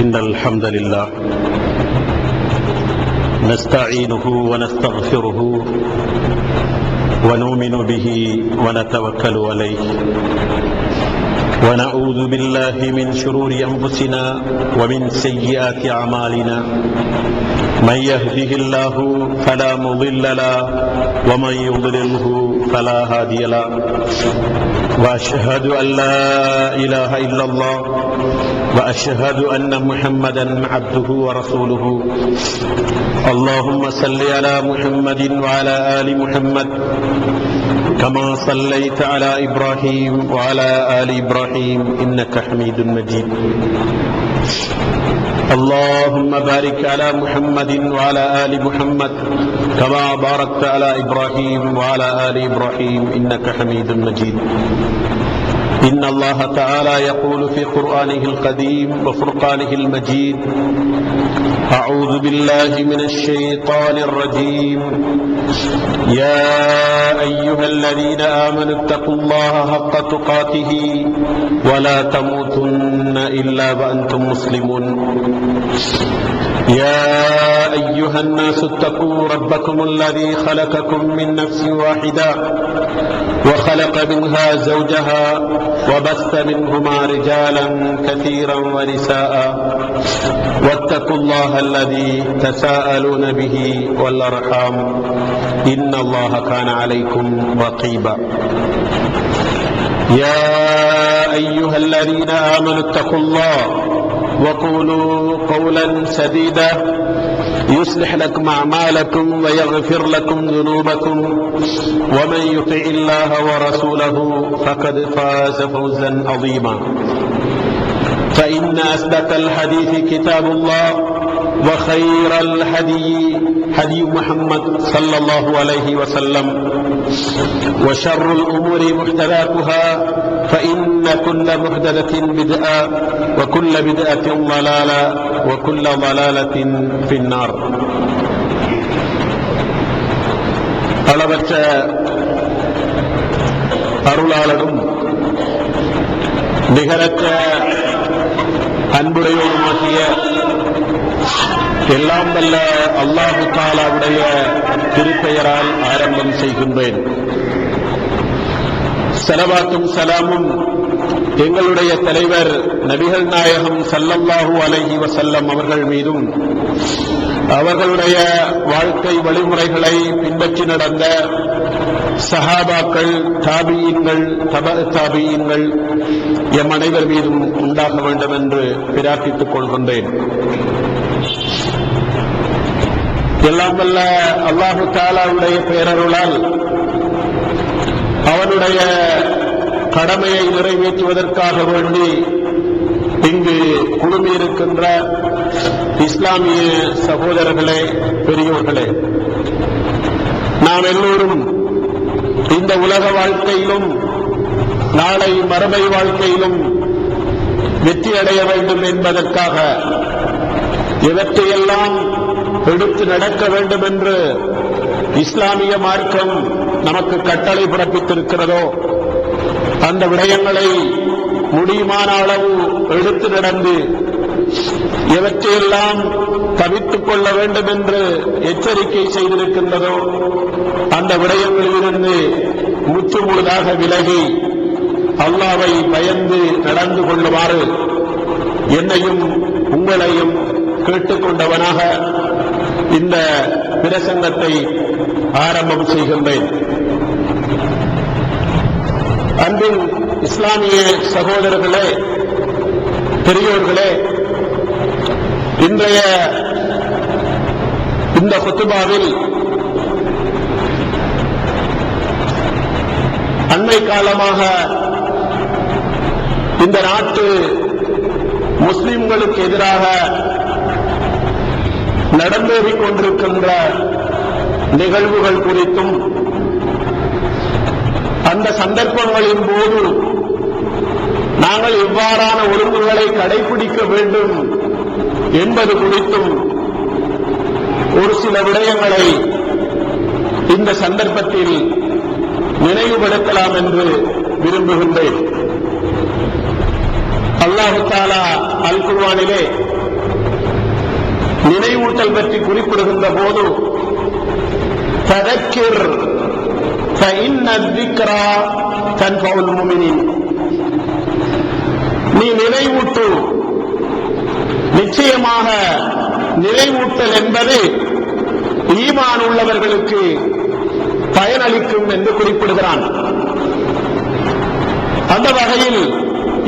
إن الحمد لله نستعينه ونستغفره ونؤمن به ونتوكل عليه ونعوذ بالله من شرور أنفسنا ومن سيئات أعمالنا من يهده الله فلا مضل له ومن يضلله فلا هادي له وأشهد أن لا إله إلا الله وأشهد أن محمدا عبده ورسوله اللهم صل على محمد وعلى آل محمد كما صليت على إبراهيم وعلى آل إبراهيم إنك حميد مجيد اللهم بارك على محمد وعلى آل محمد كما باركت على إبراهيم وعلى آل إبراهيم إنك حميد مجيد إن الله تعالى يقول في قرآنه القديم وفرقانه المجيد أعوذ بالله من الشيطان الرجيم يا أيها الذين آمنوا اتقوا الله حق تقاته ولا تموتن إلا وأنتم مسلمون يا أيها الناس اتقوا ربكم الذي خلقكم من نفس واحدة وخلق منها زوجها وبث منهما رجالا كثيرا ونساء واتقوا الله الذي تساءلون به والأرحام إن الله كان عليكم رقيبا يا أيها الذين آمنوا اتقوا الله وقولوا قولا سديدا يصلح لكم أعمالكم ويغفر لكم ذنوبكم ومن يطع الله ورسوله فقد فاز فوزا عظيما فإن أصدق الحديث كتاب الله وخير الهدي هدي محمد صلى الله عليه وسلم وشر الأمور محدثاتها فإن كل محدثة بدعة وكل بدعة ضلالة وكل ضلالة في النار. அளவற்ற அருளாளனும் நிகரற்ற அன்புடையோருமாகிய எல்லாம் வல்ல அல்லாஹு தஆலாவுடைய திருப்பெயரால் ஆரம்பம் செய்கின்றேன். ஸலவாத்தும் ஸலாமும் எங்களுடைய தலைவர் நபிகள் நாயகம் ஸல்லல்லாஹு அலைஹி வஸல்லம் அவர்கள் மீதும் அவர்களுடைய வாழ்க்கை வழிமுறைகளை பின்பற்றி நடந்த சஹாபாக்கள், தாபியீன்கள், தபஅ தாபியீன்கள் எம் அனைவர் மீதும் உண்டாக வேண்டும் என்று பிரார்த்தித்துக் கொள்கின்றேன். எல்லாம் வல்ல அல்லாஹு தஆலாவுடைய பேரருளால் அவனுடைய கடமையை நிறைவேற்றுவதற்காக வேண்டி இங்கு குழுமியிருக்கின்ற இஸ்லாமிய சகோதரர்களே, பெரியோர்களே, நாம் எல்லோரும் இந்த உலக வாழ்க்கையிலும் நாளை மறுமை வாழ்க்கையிலும் வெற்றி அடைய வேண்டும் என்பதற்காக எவற்றையெல்லாம் எடுத்து நடக்க வேண்டும் என்று இஸ்லாமிய மார்க்கம் நமக்கு கட்டளை பிறப்பித்திருக்கிறதோ அந்த விடயங்களை முடியுமான அளவு எடுத்து நடந்து எவற்றையெல்லாம் தவிர்த்துக் கொள்ள வேண்டும் என்று எச்சரிக்கை செய்திருக்கின்றதோ அந்த விடயங்களிலிருந்து முற்று முழுதாக விலகி அல்லாஹ்வை பயந்து நடந்து கொள்ளுமாறு என்னையும் உங்களையும் கேட்டுக்கொண்டவனாக இந்த பிரசங்கத்தை ஆரம்பம் செய்கின்றேன். அன்பின் இஸ்லாமிய சகோதரர்களே, பெரியோர்களே, இன்றைய இந்த குத்துபாவில் அண்மை காலமாக இந்த நாட்டு முஸ்லிம்களுக்கு எதிராக நடந்தேறிக் கொண்டிருக்கின்ற நிகழ்வுகள் குறித்தும் அந்த சந்தர்ப்பங்களின் போது நாங்கள் எவ்வாறான ஒழுங்குகளை கடைபிடிக்க வேண்டும் என்பது குறித்தும் ஒரு சில விடயங்களை இந்த சந்தர்ப்பத்தில் நினைவுபடுத்தலாம் என்று விரும்புகின்றேன். அல்லாஹு தஆலா அல் குர்ஆனிலே நினைவூட்டல் பற்றி குறிப்பிடுகின்ற போது ஃபதக்கிர் ஃபஇன்ன ذிக்ரா தன்ஃபஉல் முஃமினீன், நீ நினைவூட்டு, நிச்சயமாக நினைவூட்டல் என்பது ஈமான் உள்ளவர்களுக்கு பயனளிக்கும் என்று குறிப்பிடுகிறான். அந்த வகையில்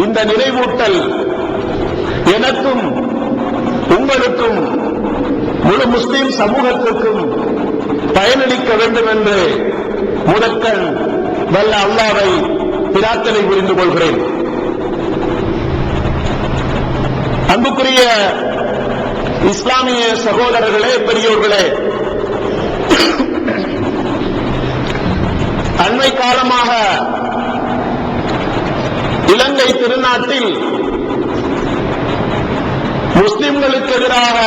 இந்த நினைவூட்டல் எனக்கும் உங்களுக்கும் முழு முஸ்லிம் சமூகத்திற்கும் பயனளிக்க வேண்டும் என்று முதற்கண் வல்ல அல்லாஹ்வை பிரார்த்தனை புரிந்து கொள்கிறேன். அன்புக்குரிய இஸ்லாமிய சகோதரர்களே, பெரியோர்களே, அண்மை காலமாக இலங்கை திருநாட்டில் முஸ்லிம்களுக்கு எதிராக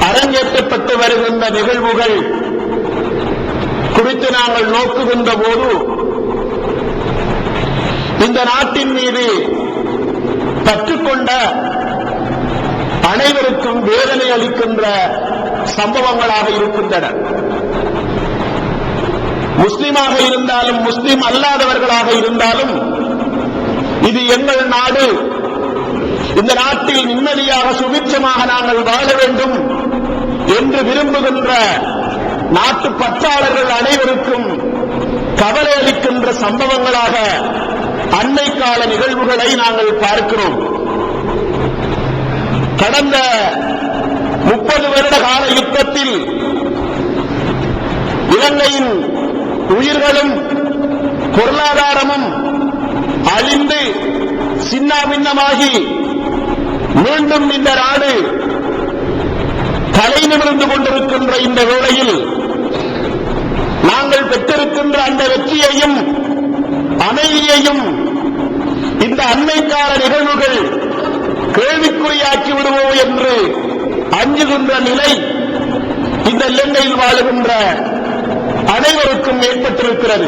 அரங்கேற்றப்பட்டு வருகின்ற நிகழ்வுகள் குறித்து நாங்கள் நோக்குகின்ற போது இந்த நாட்டின் மீது பற்றுக்கொண்ட அனைவருக்கும் வேதனை அளிக்கின்ற சம்பவங்களாக இருக்கின்றன. முஸ்லிமாக இருந்தாலும் முஸ்லிம் அல்லாதவர்களாக இருந்தாலும் இது எங்கள் நாடு, இந்த நாட்டில் நிம்மதியாக சுபிட்சமாக நாங்கள் வாழ வேண்டும் என்று விரும்புகின்ற நாட்டு பற்றாளர்கள் அனைவருக்கும் கவலை அளிக்கின்ற சம்பவங்களாக அண்மை கால நிகழ்வுகளை நாங்கள் பார்க்கிறோம். கடந்த 30 வருட கால யுத்தத்தில் இலங்கையின் உயிர்களும் பொருளாதாரமும் அழிந்து சின்னாபின்னமாகி மீண்டும் இந்த நாடு தலை நிமிர்ந்து கொண்டிருக்கின்ற இந்த வேளையில் நாங்கள் பெற்றிருக்கின்ற அந்த வெற்றியையும் அமைதியையும் இந்த அண்மைக்கால நிகழ்வுகள் கேள்விக்குறியாக்கி விடுவோம் என்று அஞ்சுகின்ற நிலை இந்த இலங்கையில் வாழுகின்ற அனைவருக்கும் ஏற்பட்டிருக்கிறது.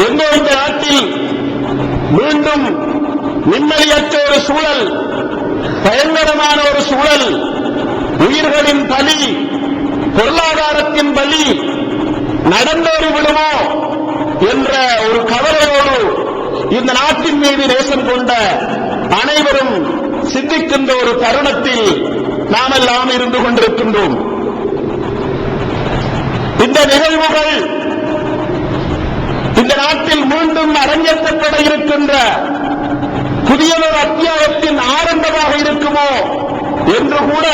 எங்கோ இந்த நாட்டில் மீண்டும் நிம்மதியற்ற ஒரு சூழல், பயங்கரமான ஒரு சூழல், உயிர்களின் பலி, பொருளாதாரத்தின் பலி நடந்தேறி விடுமோ என்ற ஒரு கவலையோடு இந்த நாட்டின் மீது நேசம் கொண்ட அனைவரும் சிந்திக்கின்ற ஒரு தருணத்தில் நாமெல்லாம் இருந்து கொண்டிருக்கின்றோம். இந்த நிகழ்வுகள் இந்த நாட்டில் மீண்டும் அரங்கேற்றப்பட இருக்கின்ற புதியதொரு அத்தியாயத்தின் ஆரம்பமாக இருக்குமோ என்று கூட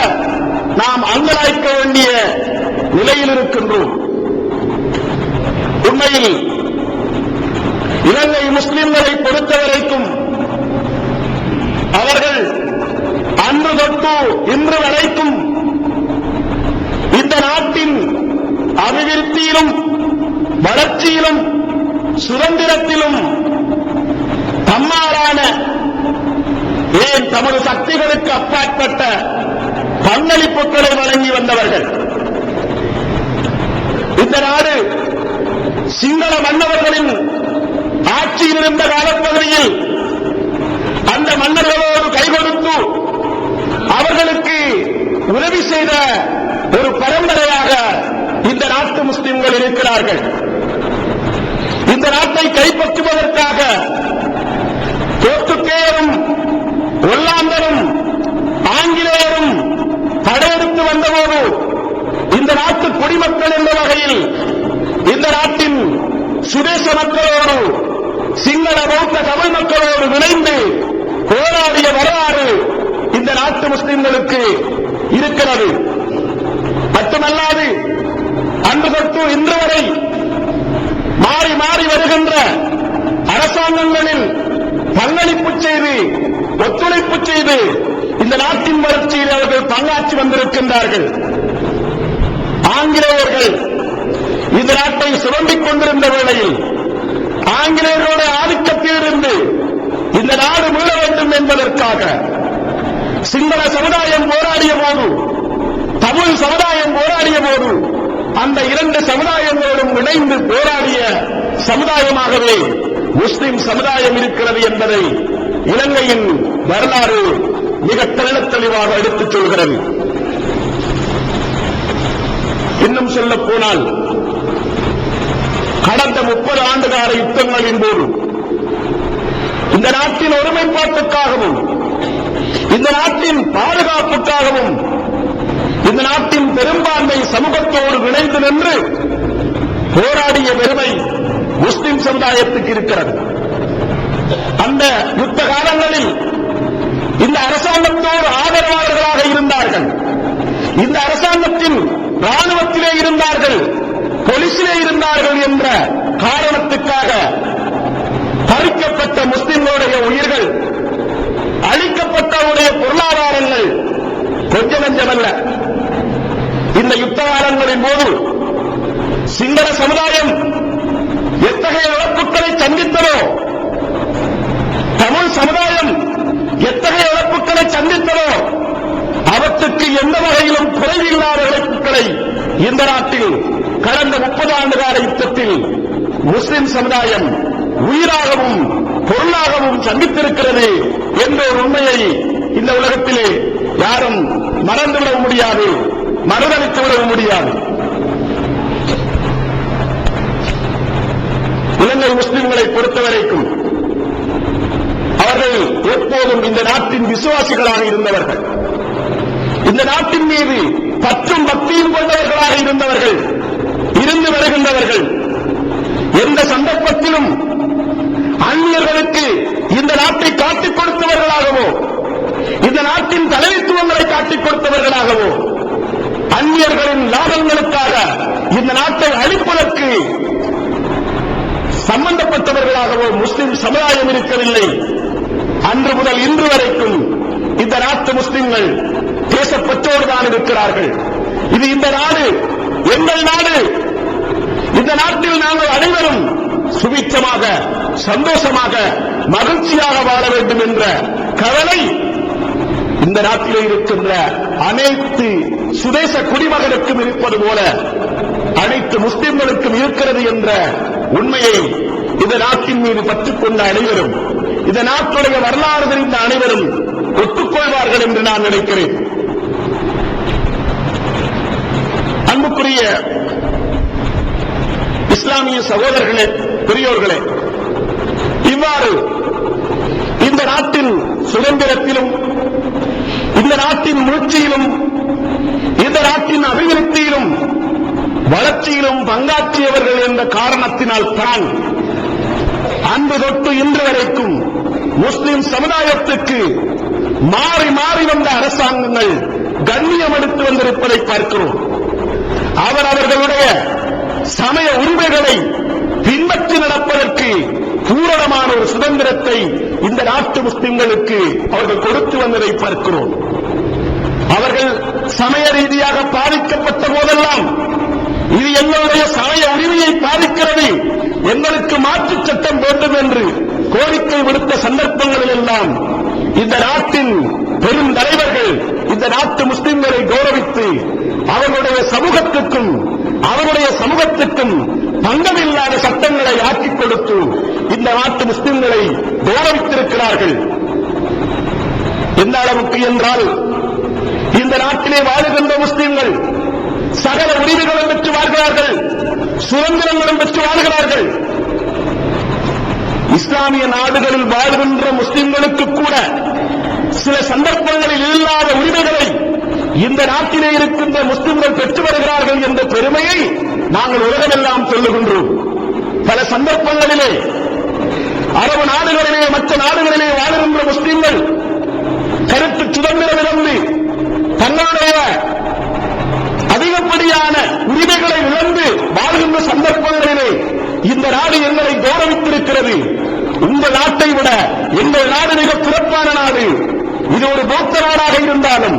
நாம் அங்கலாய்க்க வேண்டிய நிலையில் இருக்கின்றோம். உண்மையில் இலங்கை முஸ்லிம்களை பொறுத்தவரைக்கும் அவர்கள் அன்று தொட்டு இன்று வரைக்கும் இந்த நாட்டின் அபிவிருத்தியிலும் வளர்ச்சியிலும் சுதந்திரத்திலும் தம்மாலான ஏன் தமது சக்திகளுக்கு அப்பாற்பட்ட பங்களிப்புகளை வழங்கி வந்தவர்கள். இந்த நாடு சிங்கள மன்னவர்களின் ஆட்சியில் இருந்த காலப்பகுதியில் அந்த மன்னர்களோடு கைகொடுத்து அவர்களுக்கு உதவி செய்த ஒரு பரம்பரையாக இந்த நாட்டு முஸ்லிம்கள் இருக்கிறார்கள். இந்த நாட்டை கைப்பற்றுவதற்காக போர்த்துகேயரும் ஒல்லாந்தரும் ஆங்கிலேயரும் படையெடுத்து வந்தபோது இந்த நாட்டு குடிமக்கள் என்ற வகையில் இந்த நாட்டின் சுதேச மக்களோடு சிங்கள பௌத்த தமிழ் மக்களோடு இணைந்து போராடிய வரலாறு இந்த நாட்டு முஸ்லிம்களுக்கு இருக்கிறது. மட்டுமல்லாது அன்று தொட்டு இன்று வரை மாறி மாறி வருகின்ற அரசாங்கங்களில் பங்களிப்பு செய்து ஒத்துழைப்பு செய்து இந்த நாட்டின் வளர்ச்சியில் அவர்கள் பங்காற்றி வந்திருக்கின்றார்கள். ஆங்கிலேயர்கள் இந்த நாட்டை சுரண்டிக் கொண்டிருந்த வேளையில் ஆங்கிலேயர்களுடைய ஆதிக்கத்தில் இருந்து இந்த நாடு மீள வேண்டும் என்பதற்காக சிங்கள சமுதாயம் போராடிய போது, தமிழ் சமுதாயம் போராடிய போது அந்த இரண்டு சமுதாயங்களோடும் இணைந்து போராடிய சமுதாயமாகவே முஸ்லிம் சமுதாயம் இருக்கிறது என்பதை இலங்கையின் வரலாறு மிக தெளிவாக எடுத்துச் சொல்கிறது. இன்னும் சொல்ல போனால் கடந்த 30 ஆண்டுகால யுத்தங்களின் போது இந்த நாட்டின் ஒருமைப்பாட்டுக்காகவும் இந்த நாட்டின் பாதுகாப்புக்காகவும் இந்த நாட்டின் பெரும்பான்மை சமூகத்தோடு இணைந்து நின்று போராடிய பெருமை முஸ்லிம் சமுதாயத்துக்கு இருக்கிறது. அந்த யுத்த காலங்களில் இந்த அரசாங்கத்தோடு ஆதரவாளர்களாக இருந்தார்கள். இந்த அரசாங்கத்தின் ராணுவத்திலே இருந்தார்கள், போலீசிலே இருந்தார்கள் என்ற காரணத்துக்காக பறிக்கப்பட்ட முஸ்லிம்களுடைய உயிர்கள், அழிக்கப்பட்டவருடைய பொருளாதாரங்கள் கொஞ்ச நஞ்சமல்ல. இந்த யுத்த காலங்களின் போது சிங்கள சமுதாயம் எத்தகைய இழப்புகளை சந்தித்ததோ, தமிழ் சமுதாயம் எத்தகைய இழப்புகளை சந்தித்ததோ அவற்றுக்கு எந்த வகையிலும் குறைவில்லாத இழப்புகளை இந்த நாட்டில் கடந்த 30 ஆண்டுகால யுத்தத்தில் முஸ்லிம் சமுதாயம் உயிராகவும் பொருளாகவும் சந்தித்திருக்கிறது என்ற ஒரு உண்மையை இந்த உலகத்திலே யாரும் மறந்துவிட முடியாது, மறுதளித்துவிட முடியாது. இலங்கை முஸ்லிம்களை பொறுத்தவரைக்கும் அவர்கள் எப்போதும் இந்த நாட்டின் விசுவாசிகளாக இருந்தவர்கள், இந்த நாட்டின் மீது பற்றும் பக்தியும் கொண்டவர்களாக இருந்தவர்கள், இருந்து வருகின்றவர்கள். எந்த சந்தர்ப்பத்திலும் அந்நியர்களுக்கு இந்த நாட்டை காட்டிக் கொடுத்தவர்களாகவோ, இந்த நாட்டின் தலைமைத்துவங்களை காட்டிக் கொடுத்தவர்களாகவோ, அந்நியர்களின் லாபங்களுக்காக இந்த நாட்டை அழிப்பதற்கு சம்பந்தப்பட்டவர்களாகவோ முஸ்லிம் சமுதாயம் இருக்கவில்லை. அன்று முதல் இன்று வரைக்கும் இந்த நாட்டு முஸ்லிம்கள் தேசப்பற்றோடுதான் இருக்கிறார்கள். இது இந்த நாடு எங்கள் நாடு, இந்த நாட்டில் நாங்கள் அனைவரும் சுபிட்சமாக, சந்தோஷமாக, மகிழ்ச்சியாக வாழ வேண்டும் என்ற கவலை இந்த நாட்டிலே இருக்கின்ற அனைத்து சுதேச குடிமகனுக்கும் இருப்பது போல அனைத்து முஸ்லிம்களுக்கும் இருக்கிறது என்ற உண்மையை இந்த நாட்டின் மீது பற்றுக்கொண்ட அனைவரும், இந்த நாட்டுடைய வரலாறு தெரிந்த அனைவரும் ஒத்துக்கொள்வார்கள் என்று நான் நினைக்கிறேன். அன்புக்குரிய இஸ்லாமிய சகோதரர்களே, பெரியோர்களே, இவ்வாறு இந்த நாட்டின் சுதந்திரத்திலும், இந்த நாட்டின் முயற்சியிலும், இந்த நாட்டின் அபிவிருத்தியிலும் வளர்ச்சியிலும் பங்காற்றியவர்கள் என்ற காரணத்தினால் தான் அன்று தொட்டு இன்று வரைக்கும் முஸ்லிம் சமுதாயத்துக்கு மாறி மாறி வந்த அரசாங்கங்கள் கண்ணியம் எடுத்து வந்திருப்பதை பார்க்கிறோம். அவர்களுடைய சமய உரிமைகளை பின்பற்றி நடப்பதற்கு பூரணமான ஒரு சுதந்திரத்தை இந்த நாட்டு முஸ்லிம்களுக்கு அவர்கள் கொடுத்து வந்ததை பார்க்கிறோம். அவர்கள் சமய ரீதியாக பாதிக்கப்பட்ட போதெல்லாம் இது எங்களுடைய சமய உரிமையை பாதிக்கிறது, எங்களுக்கு மாற்றுச் சட்டம் வேண்டும் என்று கோரிக்கை விடுத்த சந்தர்ப்பங்களில் எல்லாம் இந்த நாட்டின் பெரும் தலைவர்கள் இந்த நாட்டு முஸ்லிம்களை கௌரவித்து அவர்களுடைய சமூகத்துக்கும் பங்கமில்லாத சட்டங்களை ஆக்கிக் கொடுத்து இந்த நாட்டு முஸ்லிம்களை கௌரவித்திருக்கிறார்கள். எந்த அளவுக்கு என்றால் இந்த நாட்டிலே வாழுகின்ற முஸ்லிம்கள் சகல உரிமைகளும் பெற்று வாழ்கிறார்கள், சுதந்திரங்களும் பெற்று வாழ்கிறார்கள். இஸ்லாமிய நாடுகளில் வாழ்கின்ற முஸ்லிம்களுக்கு கூட சில சந்தர்ப்பங்களில் இல்லாத உரிமைகளை இந்த நாட்டிலே இருக்கின்ற முஸ்லிம்கள் பெற்று வருகிறார்கள் என்ற பெருமையை நாங்கள் உலகமெல்லாம் சொல்லுகின்றோம். பல சந்தர்ப்பங்களிலே அரபு நாடுகளிலே, மற்ற நாடுகளிலே வாழ்கின்ற முஸ்லிம்கள் கருத்து சுதந்திரம் இழந்து தங்களுடைய அதிகப்படியான உரிமைகளை இழந்து வாழ்கின்ற சந்தர்ப்பங்களிலே இந்த நாடு எங்களை கௌரவித்திருக்கிறது. உங்கள் நாட்டை விட எங்கள் நாடு மிக சிறப்பான நாடு, இது ஒரு பௌத்த நாடாக இருந்தாலும்,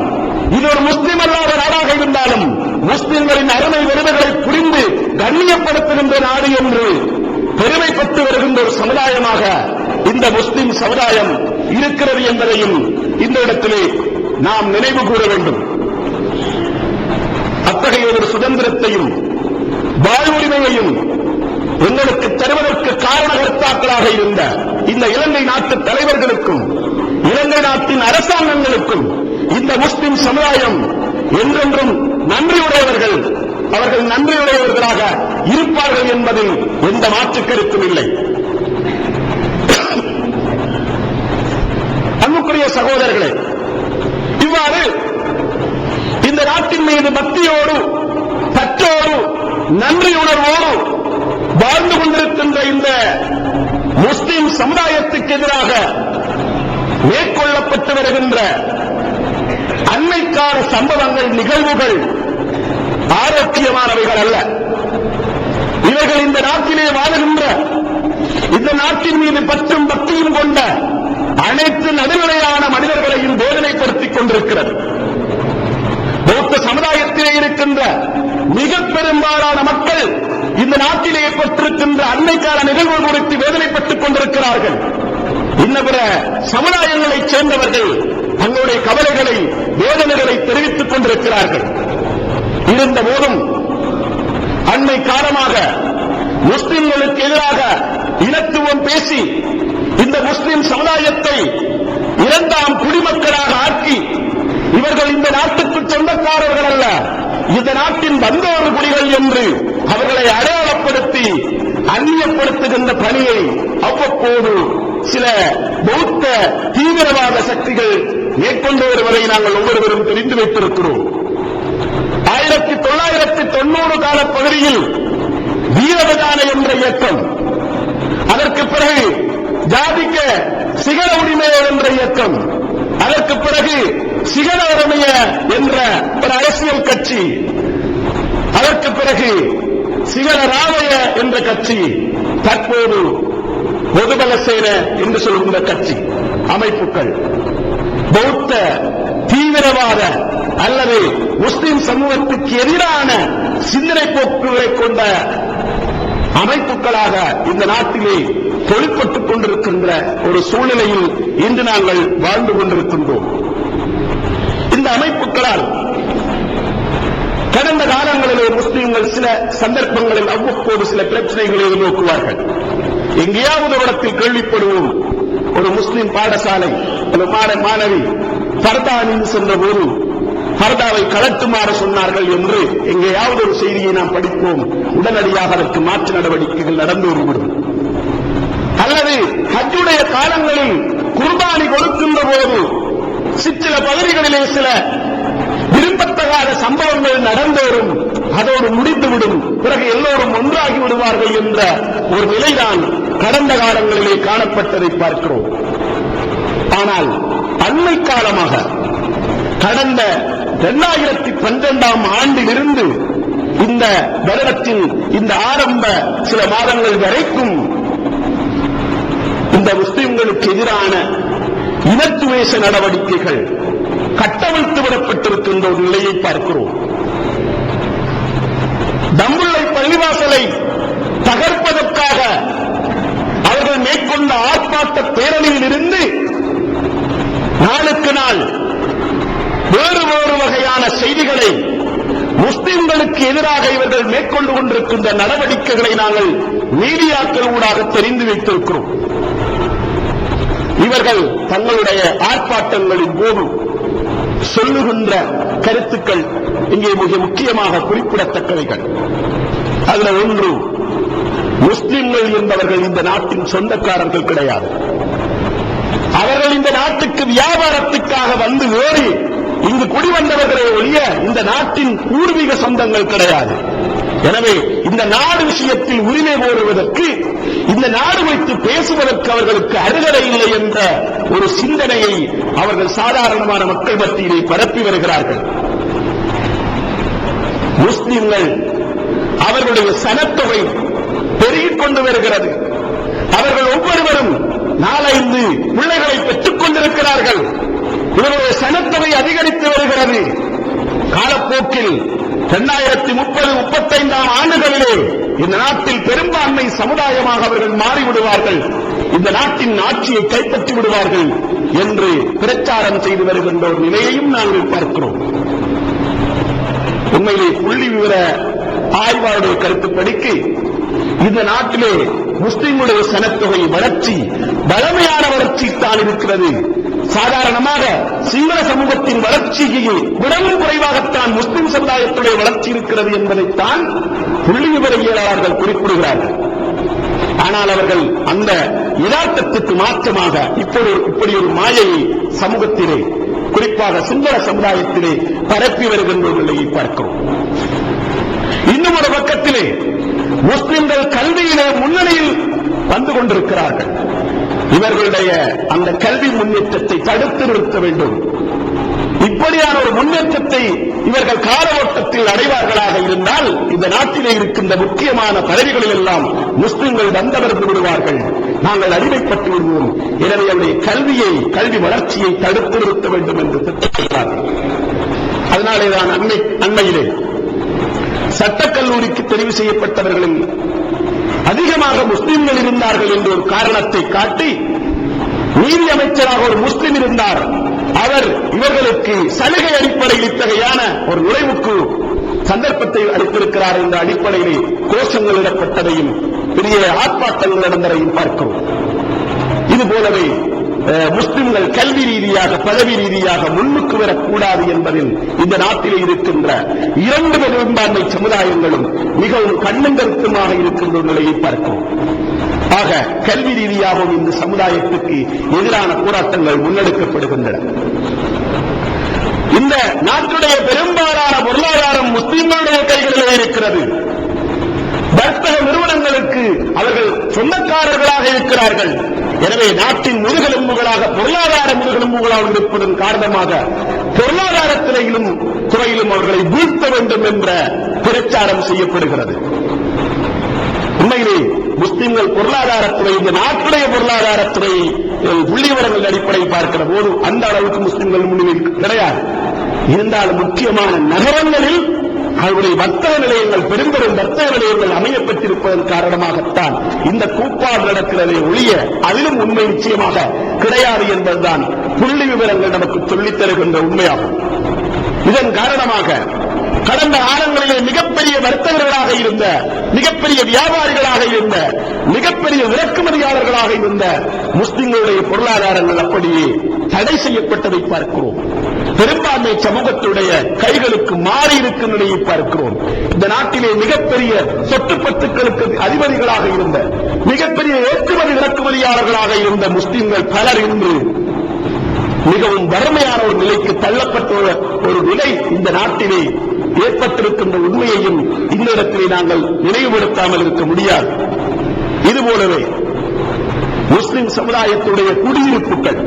இது ஒரு முஸ்லிம் அல்லாத நாடாக இருந்தாலும் முஸ்லிம்களின் அருமை உரிமைகளை புரிந்து கண்ணியப்படுத்துகின்ற நாடு என்று பெருமைப்பட்டு வருகின்ற ஒரு சமுதாயமாக இந்த முஸ்லிம் சமுதாயம் இருக்கிறது என்பதையும் இந்த இடத்திலே நாம் நினைவு கூற வேண்டும். அத்தகைய ஒரு சுதந்திரத்தையும் வாழ்வுரிமையையும் எங்களுக்கு தருவதற்கு காரணகர்த்தாக்களாக இருந்த இந்த இலங்கை நாட்டு தலைவர்களுக்கும் இலங்கை நாட்டின் அரசாங்கங்களுக்கும் இந்த முஸ்லிம் சமுதாயம் என்றென்றும் நன்றியுடையவர்கள், அவர்கள் நன்றியுடையவர்களாக இருப்பார்கள் என்பதில் எந்த மாற்று கருத்தும் இல்லை. அன்புக்குரிய சகோதரர்களே, இவ்வாறு இந்த நாட்டின் மீது பக்தியோடு, பற்றோடு, நன்றியுணர்வோடு வாழ்ந்து கொண்டிருக்கின்ற இந்த முஸ்லிம் சமுதாயத்துக்கு எதிராக மேற்கொள்ளப்பட்டு வருகின்ற அண்மைக்கால சம்பவங்கள், நிகழ்வுகள் ஆரோக்கியமானவைகள் அல்ல. இவர்கள் இந்த நாட்டிலே வாழுகின்ற, இந்த நாட்டின் மீது பற்றும் பக்தியும் கொண்ட அனைத்து நடுநிலையான மனிதர்களையும் வேதனைப்படுத்திக் கொண்டிருக்கிறது. பௌத்த சமுதாயத்திலே இருக்கின்ற மிக பெரும்பாலான மக்கள் இந்த நாட்டிலே ஏற்பட்டிருக்கின்ற அண்மைக்கால நிகழ்வுகள் குறித்து வேதனைப்பட்டுக் கொண்டிருக்கிறார்கள். இன்னபிற சமுதாயங்களைச் சேர்ந்தவர்கள் தங்களுடைய கவலைகளை, வேதனைகளை தெரிவித்துக் கொண்டிருக்கிறார்கள். இருந்த போதும் அண்மை காலமாக முஸ்லிம்களுக்கு எதிராக இனத்துவம் பேசி இந்த முஸ்லிம் சமுதாயத்தை இரண்டாம் குடிமக்களாக ஆக்கி, இவர்கள் இந்த நாட்டுக்கு சொந்தக்காரர்கள் அல்ல, இந்த நாட்டின் வந்தோறு குடிகள் என்று அவர்களை அடையாளப்படுத்தி அந்நியப்படுத்துகின்ற பணியை அவ்வப்போது சில பௌத்த தீவிரவாத சக்திகள் மேற்கொண்டு வருவதை நாங்கள் ஒவ்வொருவரும் தெரிந்து வைத்திருக்கிறோம். 1990 கால பகுதியில் வீரவதான என்ற இயக்கம், அதற்கு பிறகு ஜாதிக்க சிகர உரிமை என்ற இயக்கம், அதற்கு பிறகு சிகர உரிமைய என்ற ஒரு அரசியல் கட்சி, அதற்கு பிறகு சிகர ராமய என்ற கட்சி, தற்போது பொதுபல சேன என்று சொல்கின்ற கட்சி அமைப்புகள் பௌத்த தீவிரவாத அல்லது முஸ்லிம் சமூகத்துக்கு எதிரான சிந்தனை போக்குகளை கொண்ட அமைப்புகளாக இந்த நாட்டிலே தொழிற்பட்டுக் கொண்டிருக்கின்ற ஒரு சூழ்நிலையில் இன்று நாங்கள் வாழ்ந்து கொண்டிருக்கின்றோம். இந்த அமைப்புகளால் கடந்த காலங்களிலே முஸ்லிம்கள் சில சந்தர்ப்பங்களில் அவ்வப்போது சில பிரச்சனைகளை எதிர்நோக்குவார்கள். எங்கேயாவது ஒரு இடத்தில் கேள்விப்படுவோம், ஒரு முஸ்லிம் பாடசாலை மாணவி பர்தா அணிந்து சென்ற போது பர்தாவை கலட்டுமாறு சொன்னார்கள் என்று எங்கேயாவது ஒரு செய்தியை நாம் படிப்போம். உடனடியாக அதற்கு மாற்று நடவடிக்கைகள் நடந்து வருவிடும். அல்லது ஹஜ்ஜுடைய காலங்களில் குர்பானி கொடுக்கின்ற போது சில பகுதிகளிலே சில விரும்பத்தகாத சம்பவங்கள் நடந்தேறும், அதோடு முடிந்துவிடும், பிறகு எல்லோரும் ஒன்றாகி விடுவார்கள் என்ற ஒரு நிலைதான் கடந்த காலங்களிலே காணப்பட்டதை பார்க்கிறோம். ஆனால் அண்மை காலமாக கடந்த 2012ஆம் ஆண்டிலிருந்து இந்த வருடத்தின் இந்த ஆரம்ப சில மாதங்கள் வரைக்கும் இந்த முஸ்லிம்களுக்கு எதிரான இனத்துவேச நடவடிக்கைகள் கட்டவிழ்த்து விடப்பட்டிருக்கின்ற ஒரு நிலையை பார்க்கிறோம். தம்புள்ளை பள்ளிவாசலை தகர்ப்பதற்காக அவர்கள் மேற்கொண்ட ஆர்ப்பாட்ட பேரணியில் இருந்து நாளுக்கு நாள் வேறு வேறு வகையான செய்திகளை முஸ்லிம்களுக்கு எதிராக இவர்கள் மேற்கொண்டு கொண்டிருக்கின்ற நடவடிக்கைகளை நாங்கள் மீடியாக்கள் ஊடாக தெரிந்து வைத்திருக்கிறோம். இவர்கள் தங்களுடைய ஆர்ப்பாட்டங்களின் போது சொல்லுகின்ற கருத்துக்கள் இங்கே மிக முக்கியமாக குறிப்பிடத்தக்கவைகள். அதில் ஒன்று, முஸ்லிம்கள் என்பவர்கள் இந்த நாட்டின் சொந்தக்காரர்கள் கிடையாது. அவர்கள் இந்த நாட்டுக்கு வியாபாரத்துக்காக வந்து ஏறி இங்கு குடிவந்தவர்களை ஒழிய இந்த நாட்டின் பூர்வீக சொந்தங்கள் கிடையாது. எனவே இந்த நாடு விஷயத்தில் உரிமை கோருவதற்கு, இந்த நாடு வைத்து பேசுவதற்கு அவர்களுக்கு அருகதை இல்லை என்ற ஒரு சிந்தனையை அவர்கள் சாதாரணமான மக்கள் மத்தியிலே பரப்பி வருகிறார்கள். முஸ்லிம்கள் அவர்களுடைய சனத்தொகை பெருகிக் கொண்டு வருகிறது. அவர்கள் ஒவ்வொருவரும் 4-5 பிள்ளைகளை பெற்றுக் கொண்டிருக்கிறார்கள். இவருடைய சனத்தொகை அதிகரித்து வருகிறது. காலப்போக்கில் 2030-35 ஆண்டுகளிலே இந்த நாட்டில் பெரும்பான்மை சமுதாயமாக அவர்கள் மாறிவிடுவார்கள், இந்த நாட்டின் ஆட்சியை கைப்பற்றி விடுவார்கள் என்று பிரச்சாரம் செய்து வருகின்ற ஒரு நிலையையும் நாங்கள் பார்க்கிறோம். உண்மையிலே புள்ளி விவர ஆய்வாளருடைய கருத்துப்படிக்கு இந்த நாட்டிலே முஸ்லிம்களுடைய சனத்தொகை வளர்ச்சி பலமையான வளர்ச்சி தான் இருக்கிறது. சாதாரணமாக சிங்கள சமூகத்தின் வளர்ச்சியை விடவும் குறைவாகத்தான் முஸ்லிம் சமுதாயத்துடைய வளர்ச்சி இருக்கிறது என்பதைத்தான் புள்ளி விவரவியலாளர்கள் குறிப்பிடுகிறார்கள். ஆனால் அவர்கள் அந்த யதார்த்தத்துக்கு மாற்றமாக இப்படி ஒரு மாயையை சமூகத்திலே, குறிப்பாக சிங்கள சமுதாயத்திலே பரப்பி வருகின்ற நிலையை பார்க்கிறோம். இன்னும் ஒரு பக்கத்திலே முஸ்லிம்கள் கல்வியிலே முன்னணியில் வந்து கொண்டிருக்கிறார்கள். இவர்களுடைய அந்த கல்வி முன்னேற்றத்தை தடுத்து நிறுத்த வேண்டும். இப்படியான ஒரு முன்னேற்றத்தை இவர்கள் கால ஓட்டத்தில் அடைவார்களாக இருந்தால் இந்த நாட்டிலே இருக்கின்ற முக்கியமான பதவிகளில் எல்லாம் முஸ்லிம்கள் வந்தவர்கள் விடுவார்கள், நாங்கள் அடிமைப்பட்டு விடுவோம். எனவே அவருடைய கல்வி வளர்ச்சியை தடுத்து நிறுத்த வேண்டும் என்று திட்டமிட்டார்கள். அதனாலேதான் அண்மையிலே சட்டக்கல்லூரிக்கு தெரிவு செய்யப்பட்டவர்களில் அதிகமாக முஸ்லிம்கள் இருந்தார்கள் என்ற ஒரு காரணத்தை காட்டி நீதி அமைச்சராக ஒரு முஸ்லிம் இருந்தார், அவர் இவர்களுக்கு சலுகை அடிப்படையில் இத்தகையான ஒரு நுழைவுக்கு சந்தர்ப்பத்தை அளித்திருக்கிறார் என்ற அடிப்படையிலே கோஷங்கள் இடப்பட்டதையும் பெரிய ஆர்ப்பாட்டங்கள் நடந்ததையும் பார்க்கிறோம். இதுபோலவே முஸ்லிம்கள் கல்வி ரீதியாக பதவி ரீதியாக முன்னுக்கு வரக்கூடாது என்பதில் இந்த நாட்டிலே இருக்கின்ற 2 பெரும்பான்மை சமுதாயங்களும் மிகவும் கண்ணும் கருத்துமாக இருக்கின்ற நிலையை பார்க்கிறோம். ஆக கல்வி ரீதியாகவும் இந்த சமுதாயத்துக்கு எதிரான போராட்டங்கள் முன்னெடுக்கப்படுகின்றன. இந்த நாட்டுடைய பெரும்பாலான பொருளாதாரம் முஸ்லிம்களுடைய கைகளிலே இருக்கிறது. வர்த்தக நிறுவனங்களுக்கு அவர்கள் சொந்தக்காரர்களாக இருக்கிறார்கள். எனவே நாட்டின் முதுகெலும்புகளாக பொருளாதார முதுகெலும்புகளாக இருப்பதன் காரணமாக பொருளாதாரத்திலும் துறையிலும் அவர்களை வீழ்த்த வேண்டும் என்ற பிரச்சாரம் செய்யப்படுகிறது. உண்மையிலே முஸ்லிம்கள் பொருளாதாரத்துறை, இந்த நாட்டுடைய பொருளாதாரத்துறை புள்ளிவிவரங்கள் அடிப்படையில் பார்க்கிற போது அந்த அளவுக்கு முஸ்லிம்கள் முன்னிலையில் கிடையாது. இருந்தாலும் முக்கியமான நகரங்களில் அவருடைய வர்த்தக நிலையங்கள், பெரும்பெரும் வர்த்தக நிலையங்கள் அமையப்பட்டிருப்பதன் காரணமாகத்தான் இந்த கூப்பாடு நடக்கிறதை ஒழிய அதிலும் உண்மை நிச்சயமாக கிடையாது என்பதுதான் புள்ளி விவரங்கள் நமக்கு சொல்லித் தருகின்ற உண்மையாகும். இதன் காரணமாக கடந்த காலங்களிலே மிகப்பெரிய வர்த்தகர்களாக இருந்த, மிகப்பெரிய வியாபாரிகளாக இருந்த, மிகப்பெரிய இறக்குமதியாளர்களாக இருந்த முஸ்லிம்களுடைய பொருளாதாரங்கள் அப்படியே தடை செய்யப்பட்டதை பார்க்கிறோம். பெரும்பான்மை சமூகத்துடைய கைகளுக்கு மாறி இருக்கும் நிலையை பார்க்கிறோம். இந்த நாட்டிலே மிகப்பெரிய சொத்துப்பத்துக்களுக்கு அதிபதிகளாக இருந்த, மிகப்பெரிய ஏற்றுமதி இறக்குமதியாளர்களாக இருந்த முஸ்லிம்கள் பலர் இன்று மிகவும் வறுமையான ஒரு நிலைக்கு தள்ளப்பட்ட ஒரு நிலை இந்த நாட்டிலே ஏற்பட்டிருக்கின்ற உண்மையையும் இந்த இடத்திலே நாங்கள் நினைவுபடுத்தாமல் இருக்க முடியாது. இதுபோலவே முஸ்லிம் சமுதாயத்துடைய குடியிருப்புகள்,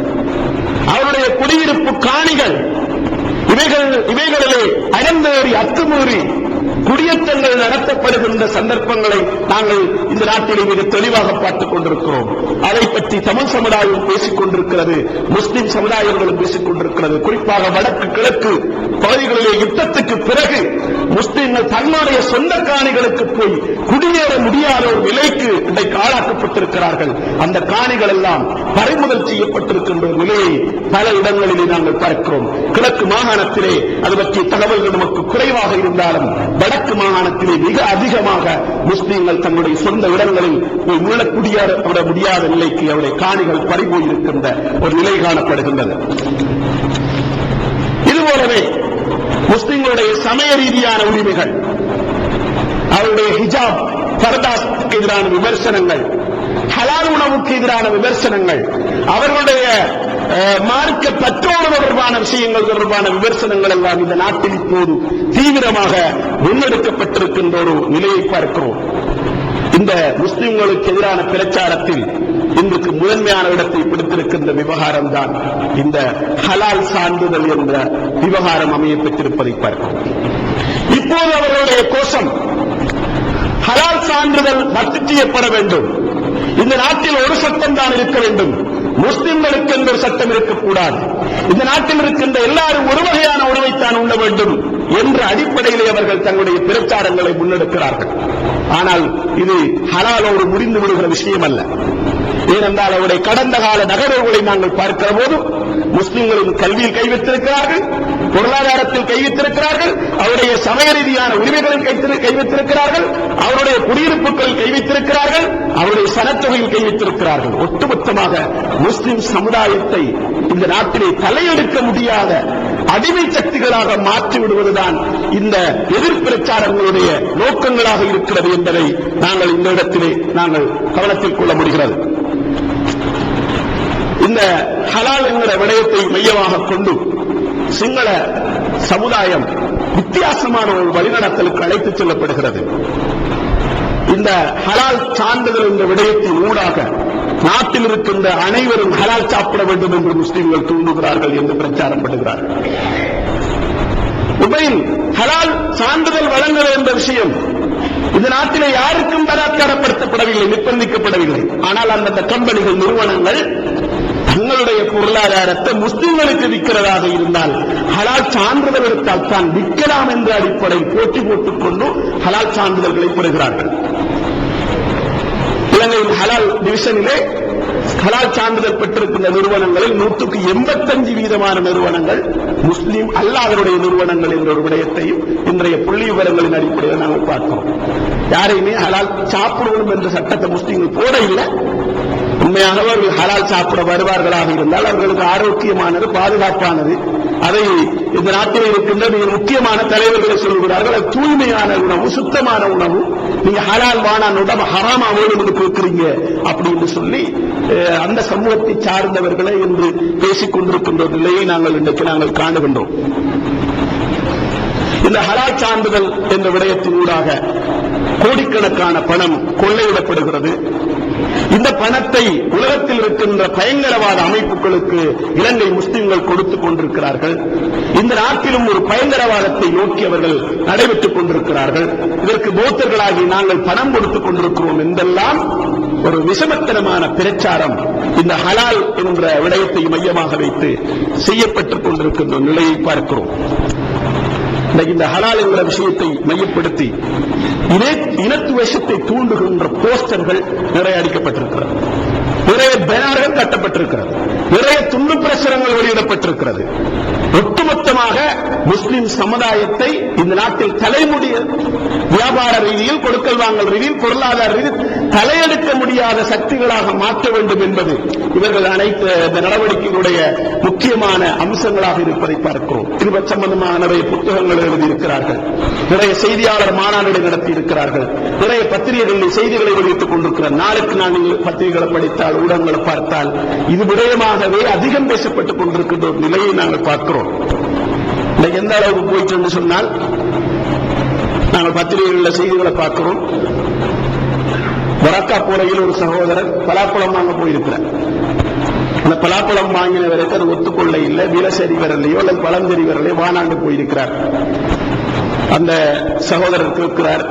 அவருடைய குடியிருப்பு காணிகள், இவைகளிலே அடந்தேறி அத்துமீறி குடியேற்றங்கள் நடத்தப்படுகின்ற சந்தர்ப்பங்களை நாங்கள் இந்த நாட்டிலே மிக தெளிவாக பார்த்துக் கொண்டிருக்கிறோம். அதை பற்றி தமிழ் சமுதாயம் பேசிக் கொண்டிருக்கிறது, முஸ்லிம் சமுதாயங்களும் பேசிக் கொண்டிருக்கிறது. குறிப்பாக வடக்கு கிழக்கு பகுதிகளிலே யுத்தத்துக்கு பிறகு முஸ்லிம்கள் தன்னுடைய சொந்த காணிகளுக்கு போய் குடியேற முடியாத ஒரு நிலைக்கு இன்றைக்கு ஆளாக்கப்பட்டிருக்கிறார்கள். அந்த காணிகள் எல்லாம் பறிமுதல் செய்யப்பட்டிருக்கின்ற ஒரு நிலையை பல இடங்களிலே நாங்கள் பார்க்கிறோம். கிழக்கு மாகாணத்திலே அது பற்றிய தகவல்கள் நமக்கு குறைவாக இருந்தாலும் வடக்கு மாகாணத்திலே மிக அதிகமாக முஸ்லிம்கள் தங்களுடைய சொந்த இடங்களில் உள்ள குடியேற முடியாத நிலைக்கு அவருடைய காணிகள் பறிபோயிருக்கின்ற ஒரு நிலை காணப்படுகின்றது. இதுபோலவே முஸ்லிம்களுடைய சமய ரீதியான உரிமைகள், அவருடைய ஹிஜாப் பர்தாஸ்க்கு எதிரான விமர்சனங்கள், ஹலால் உணவுக்கு எதிரான விமர்சனங்கள், அவர்களுடைய மார்க்க பற்றோடு தொடர்பான விஷயங்கள் தொடர்பான விமர்சனங்கள் எல்லாம் இந்த நாட்டில் இப்போது தீவிரமாக முன்னெடுக்கப்பட்டிருக்கின்ற ஒரு நிலையை பார்க்கிறோம். இந்த முஸ்லிம்களுக்கு எதிரான பிரச்சாரத்தில் இன்றைக்கு முதன்மையான இடத்தை பிடித்திருக்கின்ற விவகாரம் தான் இந்த ஹலால் சான்றிதழ் என்ற விவகாரம் அமையப்பட்டிருப்பதை பார்க்கிறோம். இப்போது அவர்களுடைய கோஷம் ஹலால் சான்றிதழ் ரத்து செய்யப்பட வேண்டும், இந்த நாட்டில் ஒரு சட்டம் தான் இருக்க வேண்டும், முஸ்லிம்களுக்கு என்ற சட்டம் இருக்கக்கூடாது, இந்த நாட்டில் இருக்கின்ற எல்லாரும் ஒரு வகையான உணவைத்தான் உண்ண வேண்டும் என்ற அடிப்படையிலே அவர்கள் தங்களுடைய பிரச்சாரங்களை முன்னெடுக்கிறார்கள். ஆனால் இது ஹலாலோடு முடிந்து விடுகிற விஷயம் அல்ல. ஏனென்றால் அவருடைய கடந்த கால நகர்வுகளை நாங்கள் பார்க்கிற போது முஸ்லிம்களின் கல்வியில் கை வைத்திருக்கிறார்கள், பொருளாதாரத்தில் கை வைத்திருக்கிறார்கள், அவருடைய சமய ரீதியான உரிமைகளில் கை வைத்திருக்கிறார்கள், அவருடைய குடியிருப்புகளில் கை வைத்திருக்கிறார்கள், அவருடைய சனத்தொகையில் கை வைத்திருக்கிறார்கள். ஒட்டுமொத்தமாக முஸ்லிம் சமுதாயத்தை இந்த நாட்டிலே தலையெடுக்க முடியாத அடிமை சக்திகளாக மாற்றிவிடுவதுதான் இந்த எதிர்பிரச்சாரங்களுடைய நோக்கங்களாக இருக்கிறது என்பதை நாங்கள் இந்த இடத்திலே நாங்கள் கவனத்தில் கொள்ள முடிகிறது. இந்த ஹலால் என்கிற விடயத்தை மையமாக கொண்டு சிங்கள சமுதாயம் வித்தியாசமான ஒரு வழிநடத்தலுக்கு அழைத்துச் செல்லப்படுகிறது. இந்த ஹலால் சான்றிதழ் என்ற விடயத்தின் ஊடாக நாட்டில் இருக்கின்ற அனைவரும் ஹலால் சாப்பிட வேண்டும் என்று முஸ்லிம்கள் தூண்டுகிறார்கள் என்று பிரச்சாரம் பண்ணுகிறார்கள். உண்மையில் ஹலால் சான்றிதழ் வழங்குவது என்ற விஷயம் இந்த நாட்டிலே யாருக்கும் பலாத்காரப்படுத்தப்படவில்லை, நிர்பந்திக்கப்படவில்லை. ஆனால் அந்தந்த கம்பெனிகள், நிறுவனங்கள் தங்களுடைய பொருளாதாரத்தை முஸ்லிம்களுக்கு விற்கிறதாக இருந்தால் ஹலால் சான்றிதழ் எடுத்தால் தான் விற்கலாம் என்ற அடிப்படையில் போட்டி போட்டுக் கொண்டு ஹலால் சான்றிதழ்களை பெறுகிறார்கள். இலங்கையின் ஹலால் டிவிஷனிலே ஹலால் சான்றிதழ் பெற்றிருக்கின்ற நிறுவனங்களில் 185% நிறுவனங்கள் முஸ்லீம் அல்லாதவருடைய நிறுவனங்கள் என்ற ஒரு விடயத்தையும் இன்றைய புள்ளி விவரங்களின் அடிப்படையில் நாங்கள் பார்க்கிறோம். யாரையுமே ஹலால் சாப்பிடுவோம் என்ற சட்டத்தை முஸ்லீம்கள் போட இல்லை. உண்மையாக அவர்கள் ஹலால் சாப்பிட வருவார்களாக இருந்தால் அவர்களுக்கு ஆரோக்கியமானது, பாதுகாப்பானது, அதை இந்த நாட்டில் இருக்கின்ற மிக முக்கியமான தலைவர்களை சொல்கிறார்கள். அது தூய்மையான உணவு, சுத்தமான உணவு, நீங்க ஹலால் வானான் உடம்பு ஹராமா வேணும் கேட்கிறீங்க அப்படின்னு சொல்லி அந்த சமூகத்தை சார்ந்தவர்களை என்று பேசிக் கொண்டிருக்கின்ற நிலையை நாங்கள் காணுகின்றோம். இந்த ஹலால் சான்றிதழ் என்ற விடயத்தின் ஊடாக கோடிக்கணக்கான பணம் கொள்ளையிடப்படுகிறது. இந்த பணத்தை உலகத்தில் இருக்கின்ற பயங்கரவாத அமைப்புகளுக்கு இலங்கை முஸ்லிம்கள் கொடுத்துக் கொண்டிருக்கிறார்கள். இந்த நாட்டிலும் ஒரு பயங்கரவாதத்தை நோக்கி அவர்கள் நடைபெற்றுக் கொண்டிருக்கிறார்கள். இதற்கு பௌத்தர்களாகி நாங்கள் பணம் கொடுத்துக் கொண்டிருக்கிறோம் என்றெல்லாம் ஒரு விஷமத்தனமான பிரச்சாரம் இந்த ஹலால் என்ற விடயத்தை மையமாக வைத்து செய்யப்பட்டுக் கொண்டிருக்கின்ற நிலையை பார்க்கிறோம். இந்த ஹலால் என்ற விஷயத்தை மையப்படுத்தி இனத்துவேஷத்தை தூண்டுகின்ற போஸ்டர்கள் நிறைய அடிக்கப்பட்டிருக்கிறது, நிறைய பேனர்கள் கட்டப்பட்டிருக்கிறது, நிறைய துண்டு பிரசுரங்கள் வெளியிடப்பட்டிருக்கிறது. ஒட்டுமொத்தமாக முஸ்லிம் சமுதாயத்தை இந்த நாட்டில் தலைமுடிய வியாபார ரீதியில், கொடுக்கல் வாங்கல் ரீதியில், பொருளாதார ரீதியில் தலையெடுக்க முடியாத சக்திகளாக மாற்ற வேண்டும் என்பது இவர்கள் அனைத்து நடவடிக்கைகளுடைய முக்கியமான அம்சங்களாக இருப்பதை பார்க்கிறோம். இது சம்பந்தமாக நிறைய புத்தகங்கள் எழுதியிருக்கிறார்கள், நிறைய செய்தியாளர் மாநாடுகளை நடத்தி இருக்கிறார்கள், நிறைய பத்திரிகைகளில் செய்திகளை வெளியிட்டுக் கொண்டிருக்கிறார். நாளுக்கு நாங்கள் பத்திரிகைகளை படித்தால், ஊடகங்களை பார்த்தால் இது விடயமாகவே அதிகம் பேசப்பட்டுக் கொண்டிருக்கின்ற ஒரு நிலையை நாங்கள் பார்க்கிறோம். எந்த அளவுக்கு போயிட்டு சொன்னால், நாங்கள் பத்திரிகைகளில் செய்திகளை பார்க்கிறோம். வரக்கா போறையில் ஒரு சகோதரர் பலாப்பழம் வாங்க போயிருக்கிறார். அந்த பலாப்பழம் வாங்கினவருக்கு அது ஒத்துக்கொள்ள இல்லை, விலசரி வரலையோ அல்லது பழந்தெறி வரலையோ வானாண்டு போயிருக்கிறார். அந்த சகோதரர் கேட்கிறார்,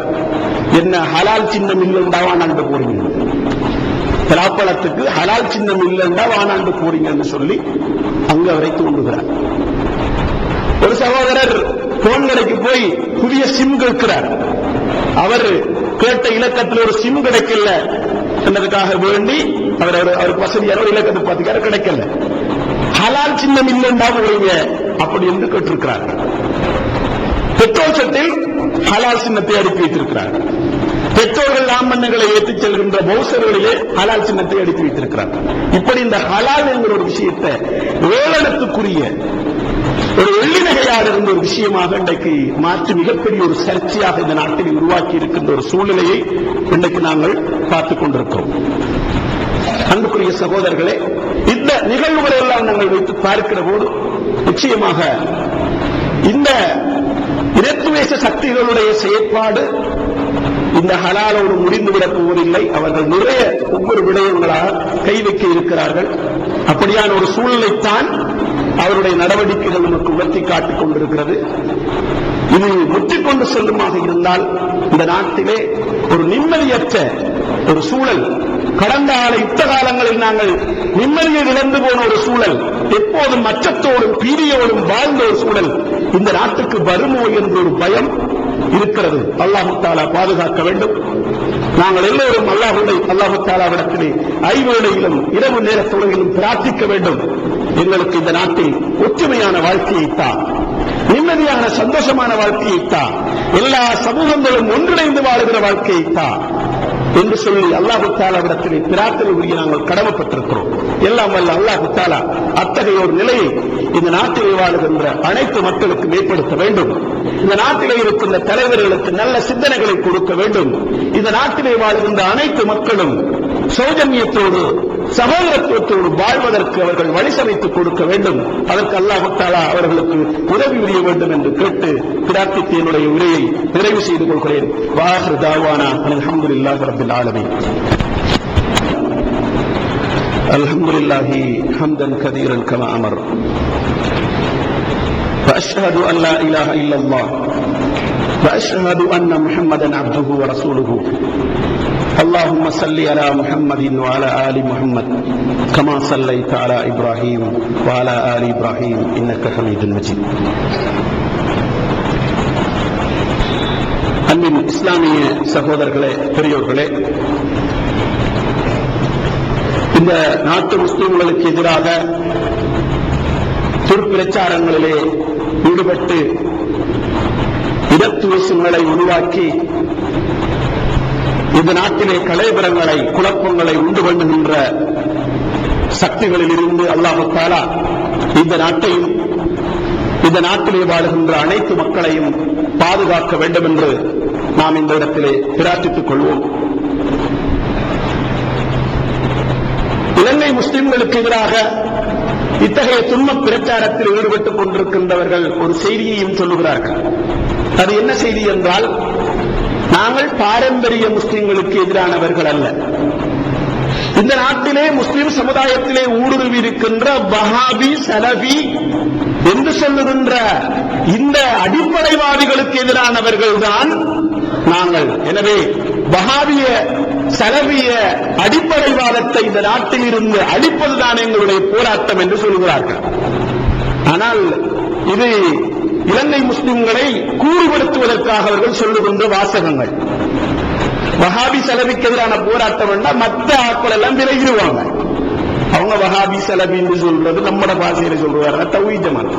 என்ன ஹலால் சின்னம் இல்லைண்டா வானாண்டு போறீங்க? பலாப்பழத்துக்கு ஹலால் சின்னம் இல்லைண்டா வானாண்டு போறீங்கன்னு சொல்லி அங்கு அவரை தூண்டுகிறார். ஒரு சகோதரர் போன் கடைக்கு போய் புதிய சிம் கேட்கிறார். அவர் கேட்ட இலக்கத்தில் ஒரு சிம் கிடைக்கல என்பதற்காக வேண்டி அவருக்கு வசதியான இலக்கத்தை பார்த்துக்கார கிடைக்கல. ஹலால் சின்னம் இல்லைண்டா போறீங்க அப்படி என்று கேட்டிருக்கிறார். பெட்ரோல் சட்டில் ஹலால் சின்னத்தை அடுக்கி வைத்திருக்கிறார். பெற்றோர்கள் லாம்பண்ணங்களை ஏற்றிச் செல்கின்ற பௌசர்களிலே ஹலால் சின்னத்தை அடுக்கி வைத்திருக்கிறார். இப்படி இந்த ஹலால் என்கிற ஒரு விஷயத்தை வேளனத்துக்குரிய ஒரு வெள்ளிநகையாக இருந்த ஒரு விஷயமாக இன்றைக்கு மாற்றி மிகப்பெரிய ஒரு சர்ச்சையாக இந்த நாட்டில் உருவாக்கி இருக்கின்ற ஒரு சூழ்நிலையை இன்றைக்கு நாங்கள் பார்த்துக் கொண்டிருக்கிறோம். அன்புக்குரிய சகோதரர்களே, இந்த நிகழ்வுகளை எல்லாம் நாங்கள் வைத்து பார்க்கிற போது நிச்சயமாக இந்த இனத்துவேச சக்திகளுடைய செயற்பாடு இந்த ஹலாலோடு முடிந்துவிடப் போவதில்லை. அவர்கள் நிறைய ஒவ்வொரு விடயங்களாக கை வைக்க இருக்கிறார்கள். அப்படியான ஒரு சூழ்நிலைத்தான் அவருடைய நடவடிக்கைகள் நமக்கு உணர்த்தி காட்டிக் கொண்டிருக்கிறது. இது முற்றிக்கொண்டு செல்லுமாக இருந்தால் இந்த நாட்டிலே ஒரு நிம்மதியற்ற ஒரு சூழல், கடந்த யுத்த காலங்களில் நாங்கள் நிம்மதியை இழந்து போன ஒரு சூழல், எப்போதும் அச்சத்தோடும் பீதியோடும் வாழ்ந்த ஒரு சூழல் இந்த நாட்டுக்கு வருமோ என்ற ஒரு பயம் இருக்கிறது. அல்லாஹு தஆலா பாதுகாக்க வேண்டும். நாங்கள் எல்லோரும் அல்லாஹு தஆலாவிடத்திலே ஐவேளையிலும் இரவு நேர தொழுகையிலும் பிரார்த்திக்க வேண்டும். எங்களுக்கு இந்த நாட்டில் ஒற்றுமையான வாழ்க்கையைத்தான், நிம்மதியான சந்தோஷமான வாழ்க்கையைத்தான், எல்லா சமூகங்களும் ஒன்றிணைந்து வாழுகிற வாழ்க்கையைத்தான் என்று சொல்லி அல்லாஹு தஆலாவிடத்திலே பிரார்த்தனை புரிய நாங்கள் கடமைப்பட்டிருக்கிறோம். எல்லாம் வல்ல அல்லாஹு தஆலா அத்தகைய ஒரு நிலையை இந்த நாட்டிலே வாழுகின்ற அனைத்து மக்களுக்கு ஏற்படுத்த வேண்டும். இந்த நாட்டிலே இருக்கின்ற தலைவர்களுக்கு நல்ல சிந்தனைகளை கொடுக்க வேண்டும். இந்த நாட்டிலே வாழுகின்ற அனைத்து மக்களும் சௌஜன்யத்தோடு சகோதரத்துவத்தோடு வாழ்வதற்கு அவர்கள் வழிசமைத்துக் கொடுக்க வேண்டும். அதற்கு அல்லாஹ் தஆலா அவர்களுக்கு உதவி புரிய வேண்டும் என்று கேட்டு பிரார்த்தித்து என்னுடைய உரையை நிறைவு செய்து கொள்கிறேன். வாஹிரு தாவானா அல்ஹம்துலில்லாஹி ரப்பில் ஆலமீன். அல்ஹம்துலில்லாஹி ஹம்தன் கதீரன் கமா அமர். وأشهد أن لا إله إلا الله وأشهد أن محمدا عبده ورسوله. اللهم صل على محمد وعلى آل محمد كما صليت على إبراهيم وعلى آل إبراهيم إنك حميد مجيد. அன்பின் இஸ்லாமிய சகோதரர்களே, பெரியோர்களே, இந்த நாட்டு முஸ்லிம்களுக்கு எதிராக துர்ப்பிரச்சாரங்களிலே ஈடுபட்டு இடத்துவசங்களை உருவாக்கி இந்த நாட்டிலே கலைபரங்களை குழப்பங்களை உண்டு பண்ணுகின்ற சக்திகளில் இருந்து அல்லாஹ் தஆலா இந்த நாட்டையும் இந்த நாட்டிலே வாழுகின்ற அனைத்து மக்களையும் பாதுகாக்க வேண்டும் என்று நாம் இந்த இடத்திலே பிரார்த்தித்துக் கொள்வோம். இலங்கை முஸ்லிம்களுக்கு எதிராக இத்தகைய துன்ப பிரச்சாரத்தில் ஈடுபட்டுக் கொண்டிருக்கின்றவர்கள் ஒரு செய்தியையும் சொல்லுகிறார்கள். அது என்ன செய்தி என்றால், நாங்கள் பாரம்பரிய முஸ்லிம்களுக்கு எதிரானவர்கள் அல்ல. இந்த நாட்டிலே முஸ்லிம் சமுதாயத்திலே ஊடுருவி இருக்கின்ற வஹாபி சலபி என்று சொல்லுகின்ற இந்த அடிப்படைவாதிகளுக்கு எதிரானவர்கள் தான் நாங்கள். எனவே வஹாபிய சலபிய அடிப்படைவாதத்தை இந்த நாட்டில் இருந்து அழிப்பதுதான் எங்களுடைய போராட்டம் என்று சொல்கிறார்கள். ஆனால் இது இலங்கை முஸ்லிம்களை கூறுபடுத்துவதற்காக அவர்கள் சொல்லுகின்ற வாசகங்கள். வஹாபி சலபிக்கு எதிரான போராட்டம் என்றால் மற்ற ஆட்கள் எல்லாம் விலகிடுவாங்க. அவங்க வஹாபி சலபி என்று சொல்றது நம்மட பாஷையில சொல்றாங்க தௌஹீத் ஜமாத்.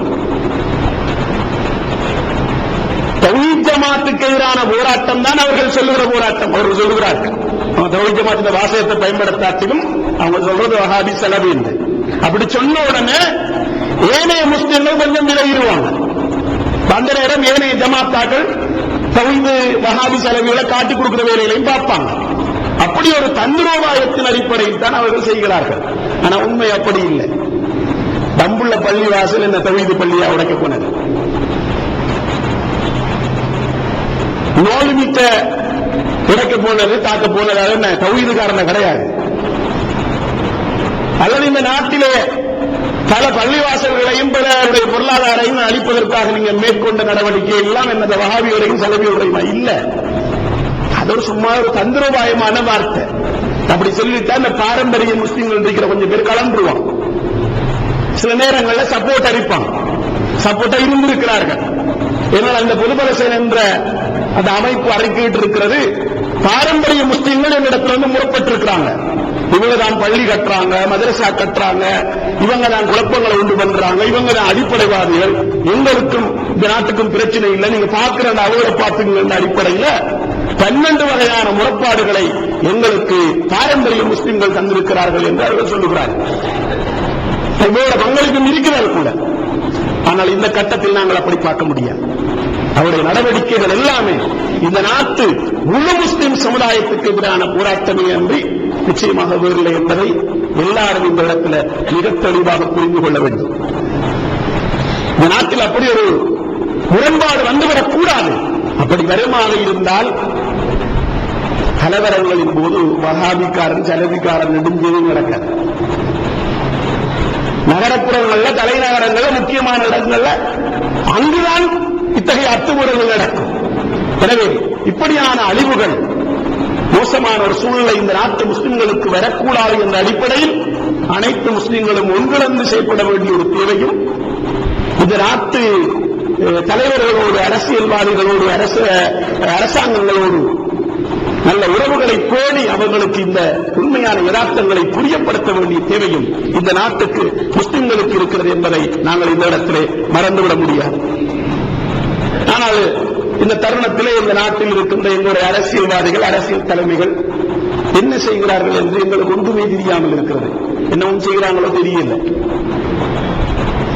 தௌஹீத் ஜமாத்துக்கு எதிரான போராட்டம் தான் அவர்கள் சொல்லுகிற போராட்டம். அவர்கள் சொல்லுகிறார்கள் தௌஹீத் ஜமாத் இந்த வாசகத்தை பயன்படுத்தாட்டிலும் அவங்க சொல்றது வஹாபி சலபி என்று. அப்படி சொன்ன உடனே ஏனைய முஸ்லிம்கள் கொஞ்சம் விலகிடுவாங்க. அந்த நேரம் ஏனைய ஜமாத்தாக்கள் தௌஹீத் வஹாபி சலபிகளை காட்டிக் கொடுக்கிற வேலைகளையும் பார்ப்பாங்க. அப்படி ஒரு தந்திரோபாயத்தின் அடிப்படையில் தான் அவர்கள் செய்கிறார்கள். ஆனா உண்மை அப்படி இல்லை. தம்புள்ள பள்ளி வாசல் என்ன தௌஹீத் பள்ளியா உடைக்க போனது? நோலுமிட்ட உடைக்க போனது தாக்க போனது என்ன தௌஹீதுக்காரன கிடையாது. அல்லது இந்த நாட்டிலே பல பள்ளிவாசல்களையும் பலருடைய பொருளாதாரையும் அளிப்பதற்காக நீங்க மேற்கொண்ட நடவடிக்கை எல்லாம் என்னது வஹாபியோடையும் சலபியோடையுமா? இல்ல, அது ஒரு சும்மா ஒரு தந்திரோபாயமான வார்த்தை. அப்படி சொல்லிட்டா இந்த பாரம்பரிய முஸ்லிம்கள் இருக்கிற கொஞ்சம் பேர் கலந்துருவான். சில நேரங்களில் சப்போர்ட் அளிப்பான், சப்போர்ட்டா இருந்திருக்கிறார்கள். ஏனால் அந்த பொதுபலசேன் என்ற அந்த அமைப்பு அறிக்கையிட்டு இருக்கிறது, பாரம்பரிய முஸ்லிம்கள் என்னிடத்துல வந்து முறப்பட்டிருக்கிறாங்க. இவங்க தான் பள்ளி கட்டுறாங்க, மதரசா கட்டுறாங்க, இவங்க தான் குழப்பங்களை உண்டு பண்றாங்க, இவங்க தான் அடிப்படைவாதிகள், எங்களுக்கும் இந்த நாட்டுக்கும் பிரச்சனை இல்லை, நீங்க பார்க்கிற அவங்கள பார்த்துங்க அடிப்படையில் 12 வகையான முறைப்பாடுகளை எங்களுக்கு பாரம்பரிய முஸ்லிம்கள் தந்திருக்கிறார்கள் என்று அவர்கள் சொல்லுகிறார்கள். இவரோட பங்களிப்பும் இருக்கிறார் கூட. ஆனால் இந்த கட்டத்தில் நாங்கள் அப்படி பார்க்க முடியாது. அவருடைய நடவடிக்கைகள் எல்லாமே இந்த நாட்டு முழு முஸ்லிம் சமுதாயத்துக்கு எதிரான போராட்டமே அன்றி நிச்சயமாக வேறில்லை என்பதை எல்லாரும் இந்த இடத்துல மிக தெளிவாக புரிந்து கொள்ள வேண்டும். இந்த நாட்டில் அப்படி ஒரு முரண்பாடு வந்துவிடக் கூடாது. அப்படி வருமாக இருந்தால் கலவரங்களின் போது வஹாபிக்காரன் சலபிக்காரன் நெடுஞ்செய்தி நடக்காது. நகரப்புறங்கள்ல, தலைநகரங்கள்ல, முக்கியமான இடங்கள்ல அங்குதான் இத்தகைய அத்துமுறைகள் நடக்கும். எனவே இப்படியான அழிவுகள், மோசமான ஒரு சூழ்நிலை இந்த நாட்டு முஸ்லிம்களுக்கு வரக்கூடாது என்ற அடிப்படையில் அனைத்து முஸ்லிம்களும் ஒன்றிணைந்து செயல்பட வேண்டிய ஒரு தேவையும், இந்த நாட்டு தலைவர்களோடு, அரசியல்வாதிகளோடு, அரசாங்கங்களோடு நல்ல உறவுகளை பேணி அவர்களுக்கு இந்த உண்மையான யதார்த்தங்களை புரியப்படுத்த வேண்டிய தேவையும் இந்த நாட்டுக்கு முஸ்லிம்களுக்கு இருக்கிறது என்பதை நாங்கள் இந்த இடத்திலே மறந்துவிட முடியாது. ஆனால் இந்த தருணத்திலே இந்த நாட்டில் இருக்கின்ற எங்களுடைய அரசியல்வாதிகள், அரசியல் தலைமைகள் என்ன செய்கிறார்கள் என்று எங்களுக்கு ஒன்றுமே தெரியாமல் இருக்கிறது. என்னவும் செய்கிறாங்களோ தெரியல.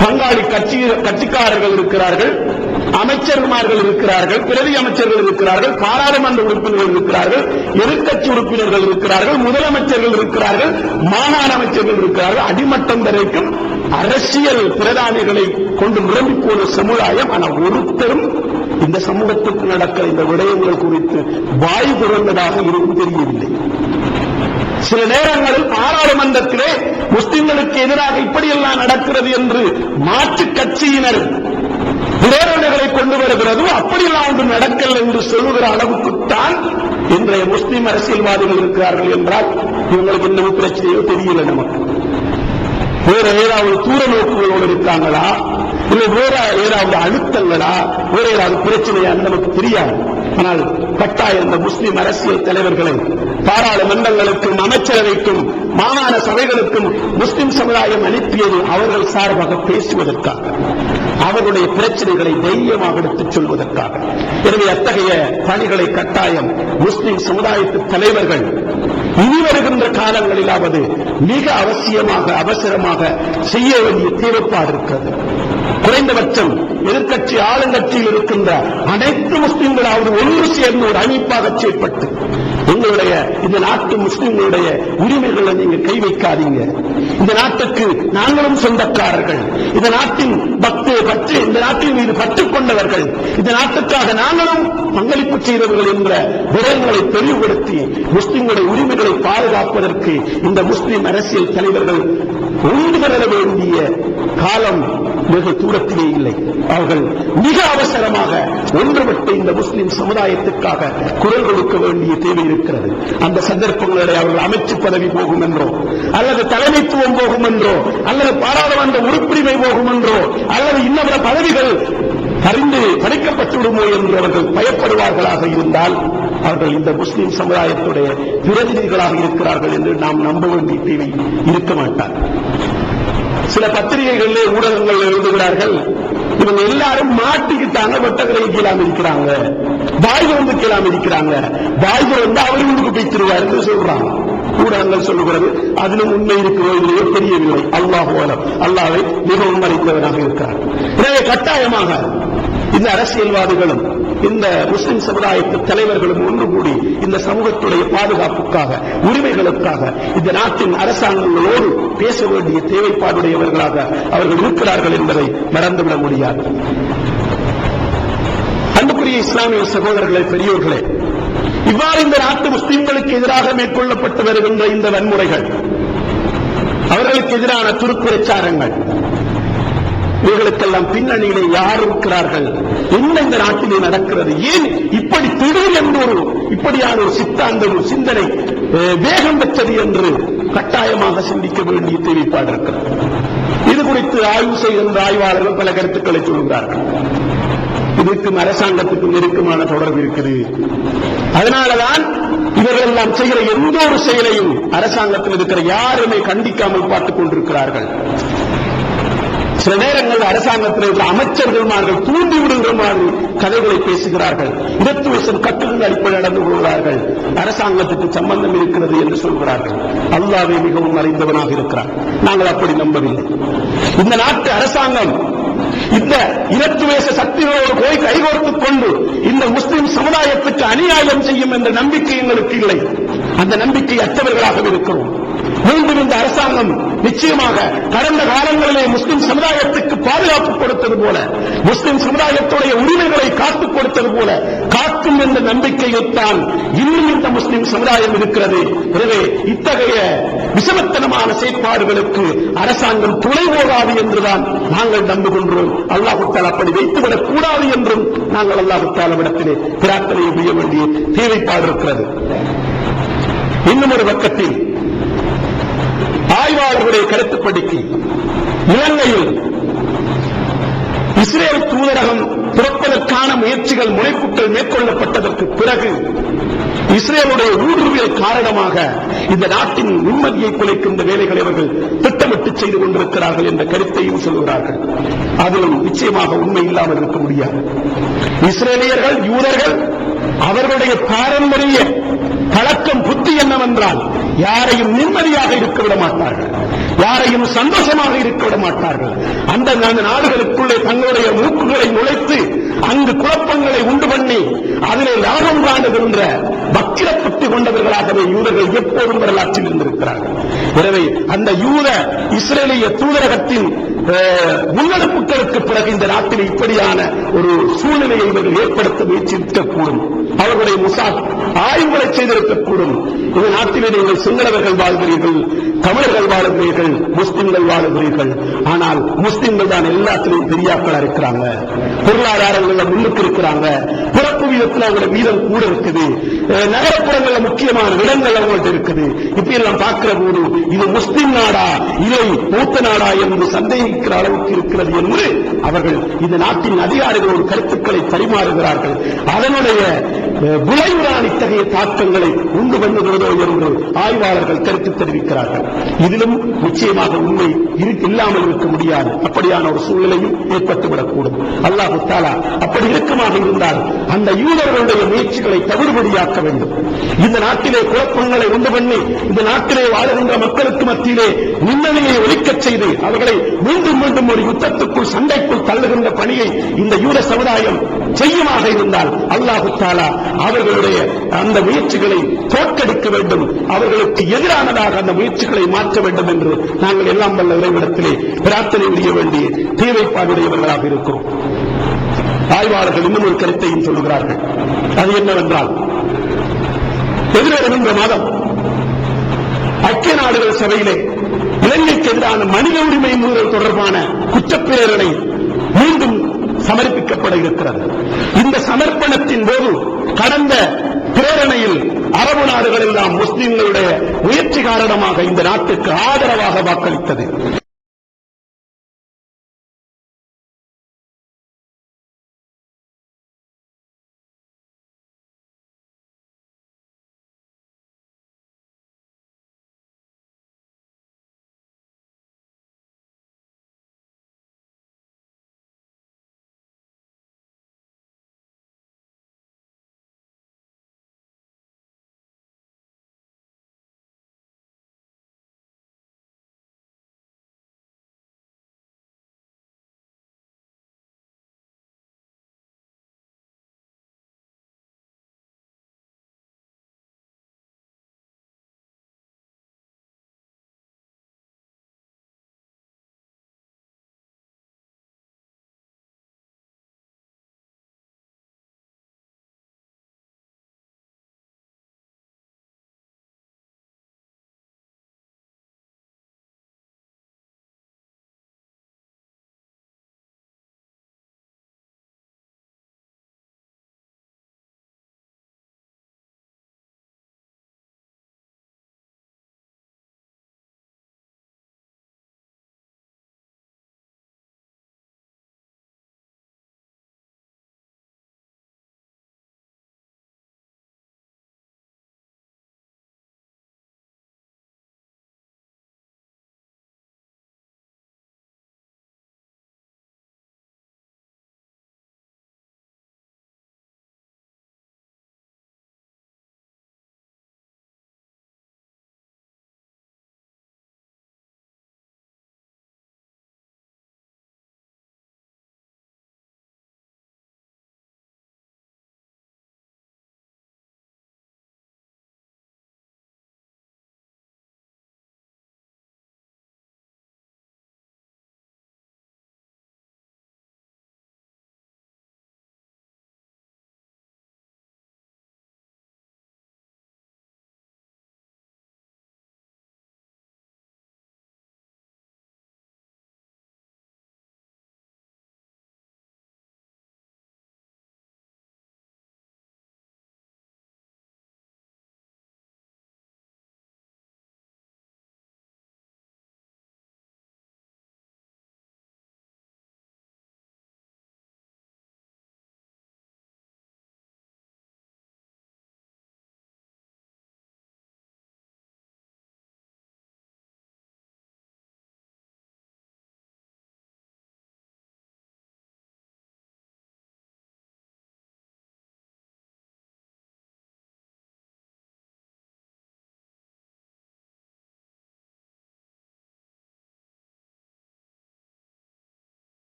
பங்காளி கட்சிக்காரர்கள் இருக்கிறார்கள், அமைச்சர்மார்கள் இருக்கிறார்கள், பிரதி அமைச்சர்கள் இருக்கிறார்கள், பாராளுமன்ற உறுப்பினர்கள் இருக்கிறார்கள், எதிர்க்கட்சி உறுப்பினர்கள் இருக்கிறார்கள், முதலமைச்சர்கள் இருக்கிறார்கள், மாகாண அமைச்சர்கள் இருக்கிறார்கள். அடிமட்டம் வரைக்கும் அரசியல் பிரதானிகளை கொண்டு நிரம்பி போன சமுதாயம். ஆனால் ஒருத்தரும் இந்த சமூகத்துக்கு நடக்கிற இந்த விடயங்கள் குறித்து வாய் திறந்ததாக இருக்கும் தெரியவில்லை. சில நேரங்களில் பாராளுமன்றத்திலே முஸ்லிம்களுக்கு எதிராக இப்படியெல்லாம் நடக்கிறது என்று மாற்றுக் கட்சியினர் பிரேரணைகளை கொண்டு வருகிறது. அப்படியெல்லாம் ஒன்று நடக்கல் என்று சொல்லுகிற அளவுக்குத்தான் இன்றைய முஸ்லிம் அரசியல்வாதிகள் இருக்கிறார்கள் என்றால் இவங்களுக்கு இன்னும் பிரச்சனையோ தெரியல. நமக்கு வேற ஏதாவது தூர நோக்குகளோடு இருக்காங்களா, இல்லை வேற ஏதாவது அழுத்தங்களா, வேற ஏதாவது பிரச்சனையா நமக்கு தெரியாது. ஆனால் கட்டாயம் இந்த முஸ்லிம் அரசியல் தலைவர்களை பாராளுமன்றங்களுக்கும் அமைச்சரவைக்கும் மாகாண சபைகளுக்கும் முஸ்லிம் சமுதாயம் அனுப்பியது அவர்கள் சார்பாக பேசுவதற்காக, அவர்களுடைய பிரச்சனைகளை தைரியமாக எடுத்துச் சொல்வதற்காக. எனவே அத்தகைய பணிகளை கட்டாயம் முஸ்லிம் சமுதாயத்து தலைவர்கள் இனி வருகின்ற காலங்களிலாவது மிக அவசியமாக அவசரமாக செய்ய வேண்டிய தேவைப்பாடு இருக்கிறது. குறைந்தபட்சம் எதிர்க்கட்சி ஆளுங்கட்சியில் இருக்கின்ற அனைத்து முஸ்லிம்களாவது ஒன்று சேர்ந்து ஒரு அமைப்பாக செயற்பட்டு உங்களுடைய இந்த நாட்டு முஸ்லிம்களுடைய உரிமைகளை நீங்க கை வைக்காதீங்க. இந்த நாட்டுக்கு நாங்களும் சொந்தக்காரர்கள், இந்த நாட்டின் பற்று, இந்த நாட்டின் மீது பற்றுக் கொண்டவர்கள், இந்த நாட்டுக்காக நாங்களும் பங்களிப்பு செய்தவர்கள் என்ற விடயங்களை தெளிவுபடுத்தி முஸ்லிம்களுடைய உரிமைகளை பாதுகாப்பதற்கு இந்த முஸ்லிம் அரசியல் தலைவர்கள் ஒன்று பெற வேண்டிய காலம் வெகு தூரத்திலே இல்லை. அவர்கள் மிக அவசரமாக ஒன்றுபட்டு இந்த முஸ்லிம் சமுதாயத்துக்காக குரல் கொடுக்க வேண்டிய தேவை இருக்கிறது. அந்த சந்தர்ப்பங்களில் அவர்கள் அமைச்சு பதவி போகும் என்றோ, அல்லது தலைமைத்துவம் போகும் என்றோ, அல்லது பாராளுமன்ற உறுப்பினை போகும் என்றோ, அல்லது இன்னொரு பதவிகள் அறிந்து பறிக்கப்பட்டு விடுமோ என்று அவர்கள் பயப்படுவார்களாக இருந்தால் அவர்கள் இந்த முஸ்லிம் சமுதாயத்துடைய பிரதிநிதிகளாக இருக்கிறார்கள் என்று நாம் நம்ப வேண்டிய தேவை இருக்க மாட்டார். சில பத்திரிகைகளிலே ஊடகங்கள் எழுதுகிறார்கள், இவங்க எல்லாரும் மாட்டிக்கிட்டாங்க, வெட்டக்கரை கீழாம இருக்கிறாங்க, வாய்வு வந்து கீழாம இருக்கிறாங்க, வாய்வு வந்து அவர்களுக்கு போய்த்திருவார் என்று சொல்றாங்க. ஊடகங்கள் சொல்லுகிறது. அதிலும் உண்மை இருக்கிறதோ தெரியவில்லை. அல்லாஹ்வை மிகவும் மறைத்தவராக இருக்கிறார். எனவே கட்டாயமாக இந்த அரசியல்வாதிகளும் இந்த முஸ்லிம் சமுதாயத்து தலைவர்களும் ஒன்று கூடி இந்த சமூகத்துடைய பாதுகாப்புக்காக, உரிமைகளுக்காக இந்த நாட்டின் அரசாங்கங்களோடு பேச வேண்டிய தேவைப்பாடுடையவர்களாக அவர்கள் இருக்கிறார்கள் என்பதை மறந்துவிட முடியாது. அன்புக்குரிய இஸ்லாமிய சகோதரர்களே, பெரியோர்களே, இவ்வாறு இந்த நாட்டு முஸ்லிம்களுக்கு எதிராக மேற்கொள்ளப்பட்டு வருகின்ற இந்த வன்முறைகள், அவர்களுக்கு எதிரான துருப்பிரச்சாரங்கள், இவர்களுக்கெல்லாம் பின்னணியிலே யார் இருக்கிறார்கள், என்ன இந்த நாட்டிலே நடக்கிறது, ஏன் இப்படி திடீர் என்று இப்படியான ஒரு சித்தாந்த ஒரு சிந்தனை வேகம் பெற்றது என்று கட்டாயமாக சிந்திக்க வேண்டிய தேவைப்பாடு இருக்கிறது. இது குறித்து ஆய்வு செய்கின்ற ஆய்வாளர்கள் பல கருத்துக்களை சொல்கிறார்கள். இதுக்கும் அரசாங்கத்துக்கும் நெருக்கமான தொடர்பு இருக்குது. அதனாலதான் இவர்கள் எல்லாம் செய்கிற எந்த ஒரு செயலையும் அரசாங்கத்தில் இருக்கிற யாருமே கண்டிக்காமல் பார்த்துக் கொண்டிருக்கிறார்கள். சில நேரங்கள் அரசாங்கத்தில் இருக்கிற அமைச்சர்கள் தூண்டி விடுகிற மாதிரி கதைகளை பேசுகிறார்கள். இடத்துவேசம் கட்டுகள் அடிப்படை நடந்து கொள்கிறார்கள். அரசாங்கத்துக்கு சம்பந்தம் இருக்கிறது என்று சொல்கிறார்கள். அல்லாஹ்வை மிகவும் அறிந்தவனாக இருக்கிறார். நாங்கள் அப்படி நம்பவில்லை. இந்த நாட்டு அரசாங்கம் இந்த இனத்துவேச சக்திகளோடு போய் கைகோர்த்துக் கொண்டு இந்த முஸ்லிம் சமுதாயத்துக்கு அநியாயம் செய்யும் என்ற நம்பிக்கை எங்களுக்கு இல்லை. அந்த நம்பிக்கை அற்றவர்களாக இருக்கிறோம். மீண்டும் இந்த அரசாங்கம் நிச்சயமாக கடந்த காலங்களிலே முஸ்லிம் சமுதாயத்துக்கு பாதுகாப்பு கொடுத்தது போல, முஸ்லிம் சமுதாயத்துடைய உரிமைகளை காத்துக் கொடுத்தது போல காக்கும் என்ற நம்பிக்கையைத்தான் இன்னும் இந்த முஸ்லிம் சமுதாயம் இருக்கிறது. எனவே இத்தகைய விஷமத்தனமான செயற்பாடுகளுக்கு அரசாங்கம் துணை போகாது என்றுதான் நாங்கள் நம்புகின்றோம். அல்லாஹ் தஆலா அப்படி வைத்துவிடக் கூடாது என்றும் நாங்கள் அல்லாஹ் தஆலாவிடத்திலே பிரார்த்தனை செய்ய வேண்டிய தேவைப்பாடு இருக்கிறது. இன்னும் ஒரு பக்கத்தில் ஆய்வாளர்களுடைய கருத்துப்படிக்கு இலங்கையில் இஸ்ரேல் தூதரகம் முயற்சிகள் முனைப்புகள் மேற்கொள்ளப்பட்டதற்கு பிறகு இஸ்ரேலுடைய ஊடுருவியல் காரணமாக இந்த நாட்டின் நிம்மதியை குலைக்கின்ற வேலைகளை அவர்கள் திட்டமிட்டு செய்து கொண்டிருக்கிறார்கள் என்ற கருத்தையும் சொல்கிறார்கள். அதிலும் நிச்சயமாக உண்மை இல்லாமல் இருக்க முடியாது. இஸ்ரேலியர்கள், யூதர்கள் அவர்களுடைய பாரம்பரிய பழக்கம் புத்தி என்னவென்றால் யாரையும் நிம்மதியாக இருக்க விட மாட்டார்கள், யாரையும் சந்தோஷமாக இருக்க விட மாட்டார்கள். அந்த நாடுகளுக்குள்ளே தங்களுடைய மூக்குகளை நுழைத்து அங்கு குழப்பங்களை உண்டு பண்ணி அதிலே லாபம் காணுகின்ற வக்கிரப்பட்டு கொண்டவர்களாகவே யூதர்கள் எப்போதும் வரலாற்றில் இருந்திருக்கிறார்கள். எனவே அந்த யூத இஸ்ரேலிய தூதரகத்தின் முன்னெடுப்புகளுக்கு பிறகு இந்த நாட்டில் இப்படியான ஒரு சூழ்நிலையை இவர்கள் ஏற்படுத்த முயற்சிக்கக்கூடும். அவர்களுடைய முசாத் ஆய்வுகளை செய்திருக்கக்கூடும். இந்த நாட்டிலே நீங்கள் சிங்களவர்கள் வாழ்கிறீர்கள், தமிழர்கள் வாழுகிறீர்கள், முஸ்லிம்கள் வாழுகிறீர்கள். ஆனால் முஸ்லிம்கள் தான் எல்லாத்திலையும் பெரியாக்களா இருக்கிறாங்க, பொருளாதாரங்களில் முன்னுக்கு இருக்கிறாங்க, பிறப்பு வீதத்தில் அவங்களோட வீதம் கூட இருக்குது, நகரப்புறங்களில் முக்கியமான இடங்கள் அவங்கள்ட்ட இருக்குது. இப்ப எல்லாம் பார்க்கிற போது இது முஸ்லிம் நாடா இல்லை மூத்த நாடா என்று சந்தேகிக்கிற அளவுக்கு இருக்கிறது என்று அவர்கள் இந்த நாட்டின் அதிகாரிகளோடு கருத்துக்களை பரிமாறுகிறார்கள். அதனுடைய விளைவுதான் இத்தகைய தாக்கங்களை உண்டு பண்ணுகிறதோ என்று ஆய்வாளர்கள் கருத்து தெரிவிக்கிறார்கள். இதிலும் நிச்சயமாக உண்மை இல்லாமல் இருக்க முடியாது. அப்படியான ஒரு சூழ்நிலையும் ஏற்பட்டுவிடக்கூடும். அல்லாஹ் தஆலா அப்படி இறுக்கமாக இருந்தால் அந்த யூதர்களுடைய முயற்சிகளை தவிடுபடியாக்க வேண்டும். இந்த நாட்டிலே குழப்பங்களை உண்டு பண்ணி இந்த நாட்டிலே வாழுகின்ற மக்களுக்கு மத்தியிலே நிம்மதியை ஒலிக்கச் செய்து அவர்களை மீண்டும் மீண்டும் ஒரு யுத்தத்துக்குள் சண்டைக்குள் தள்ளுகின்ற பணியை இந்த யூத சமுதாயம் செய்யுமாக இருந்தால் அல்லாஹ் தஆலா அவர்களுடைய அந்த முயற்சிகளை தோற்கடிக்க வேண்டும், அவர்களுக்கு எதிரானதாக அந்த முயற்சிகளை மாற்ற வேண்டும் என்று நாங்கள் எல்லாம் வல்ல இறைவனிடத்திலே பிரார்த்தனை செய்ய வேண்டிய தேவைப்பாடுடையவர்களாக இருக்கிறோம். ஆய்வாளர்கள் இன்னும் ஒரு கருத்தையும் சொல்லுகிறார்கள். அது என்னவென்றால் எதிர்வருகின்ற மாதம் ஐக்கிய நாடுகள் சபையிலே இலங்கைக்கு எதிரான மனித உரிமை மீறல் தொடர்பான குற்றப்பிரேரணை மீண்டும் சமர்ப்பிக்கப்பட இருக்கிறது. இந்த சமர்ப்பணத்தின் போது கடந்த பிரேரணையில் அரபு நாடுகள் எல்லாம் முஸ்லிம்களுடைய முயற்சி காரணமாக இந்த நாட்டுக்கு ஆதரவாக வாக்களித்தது.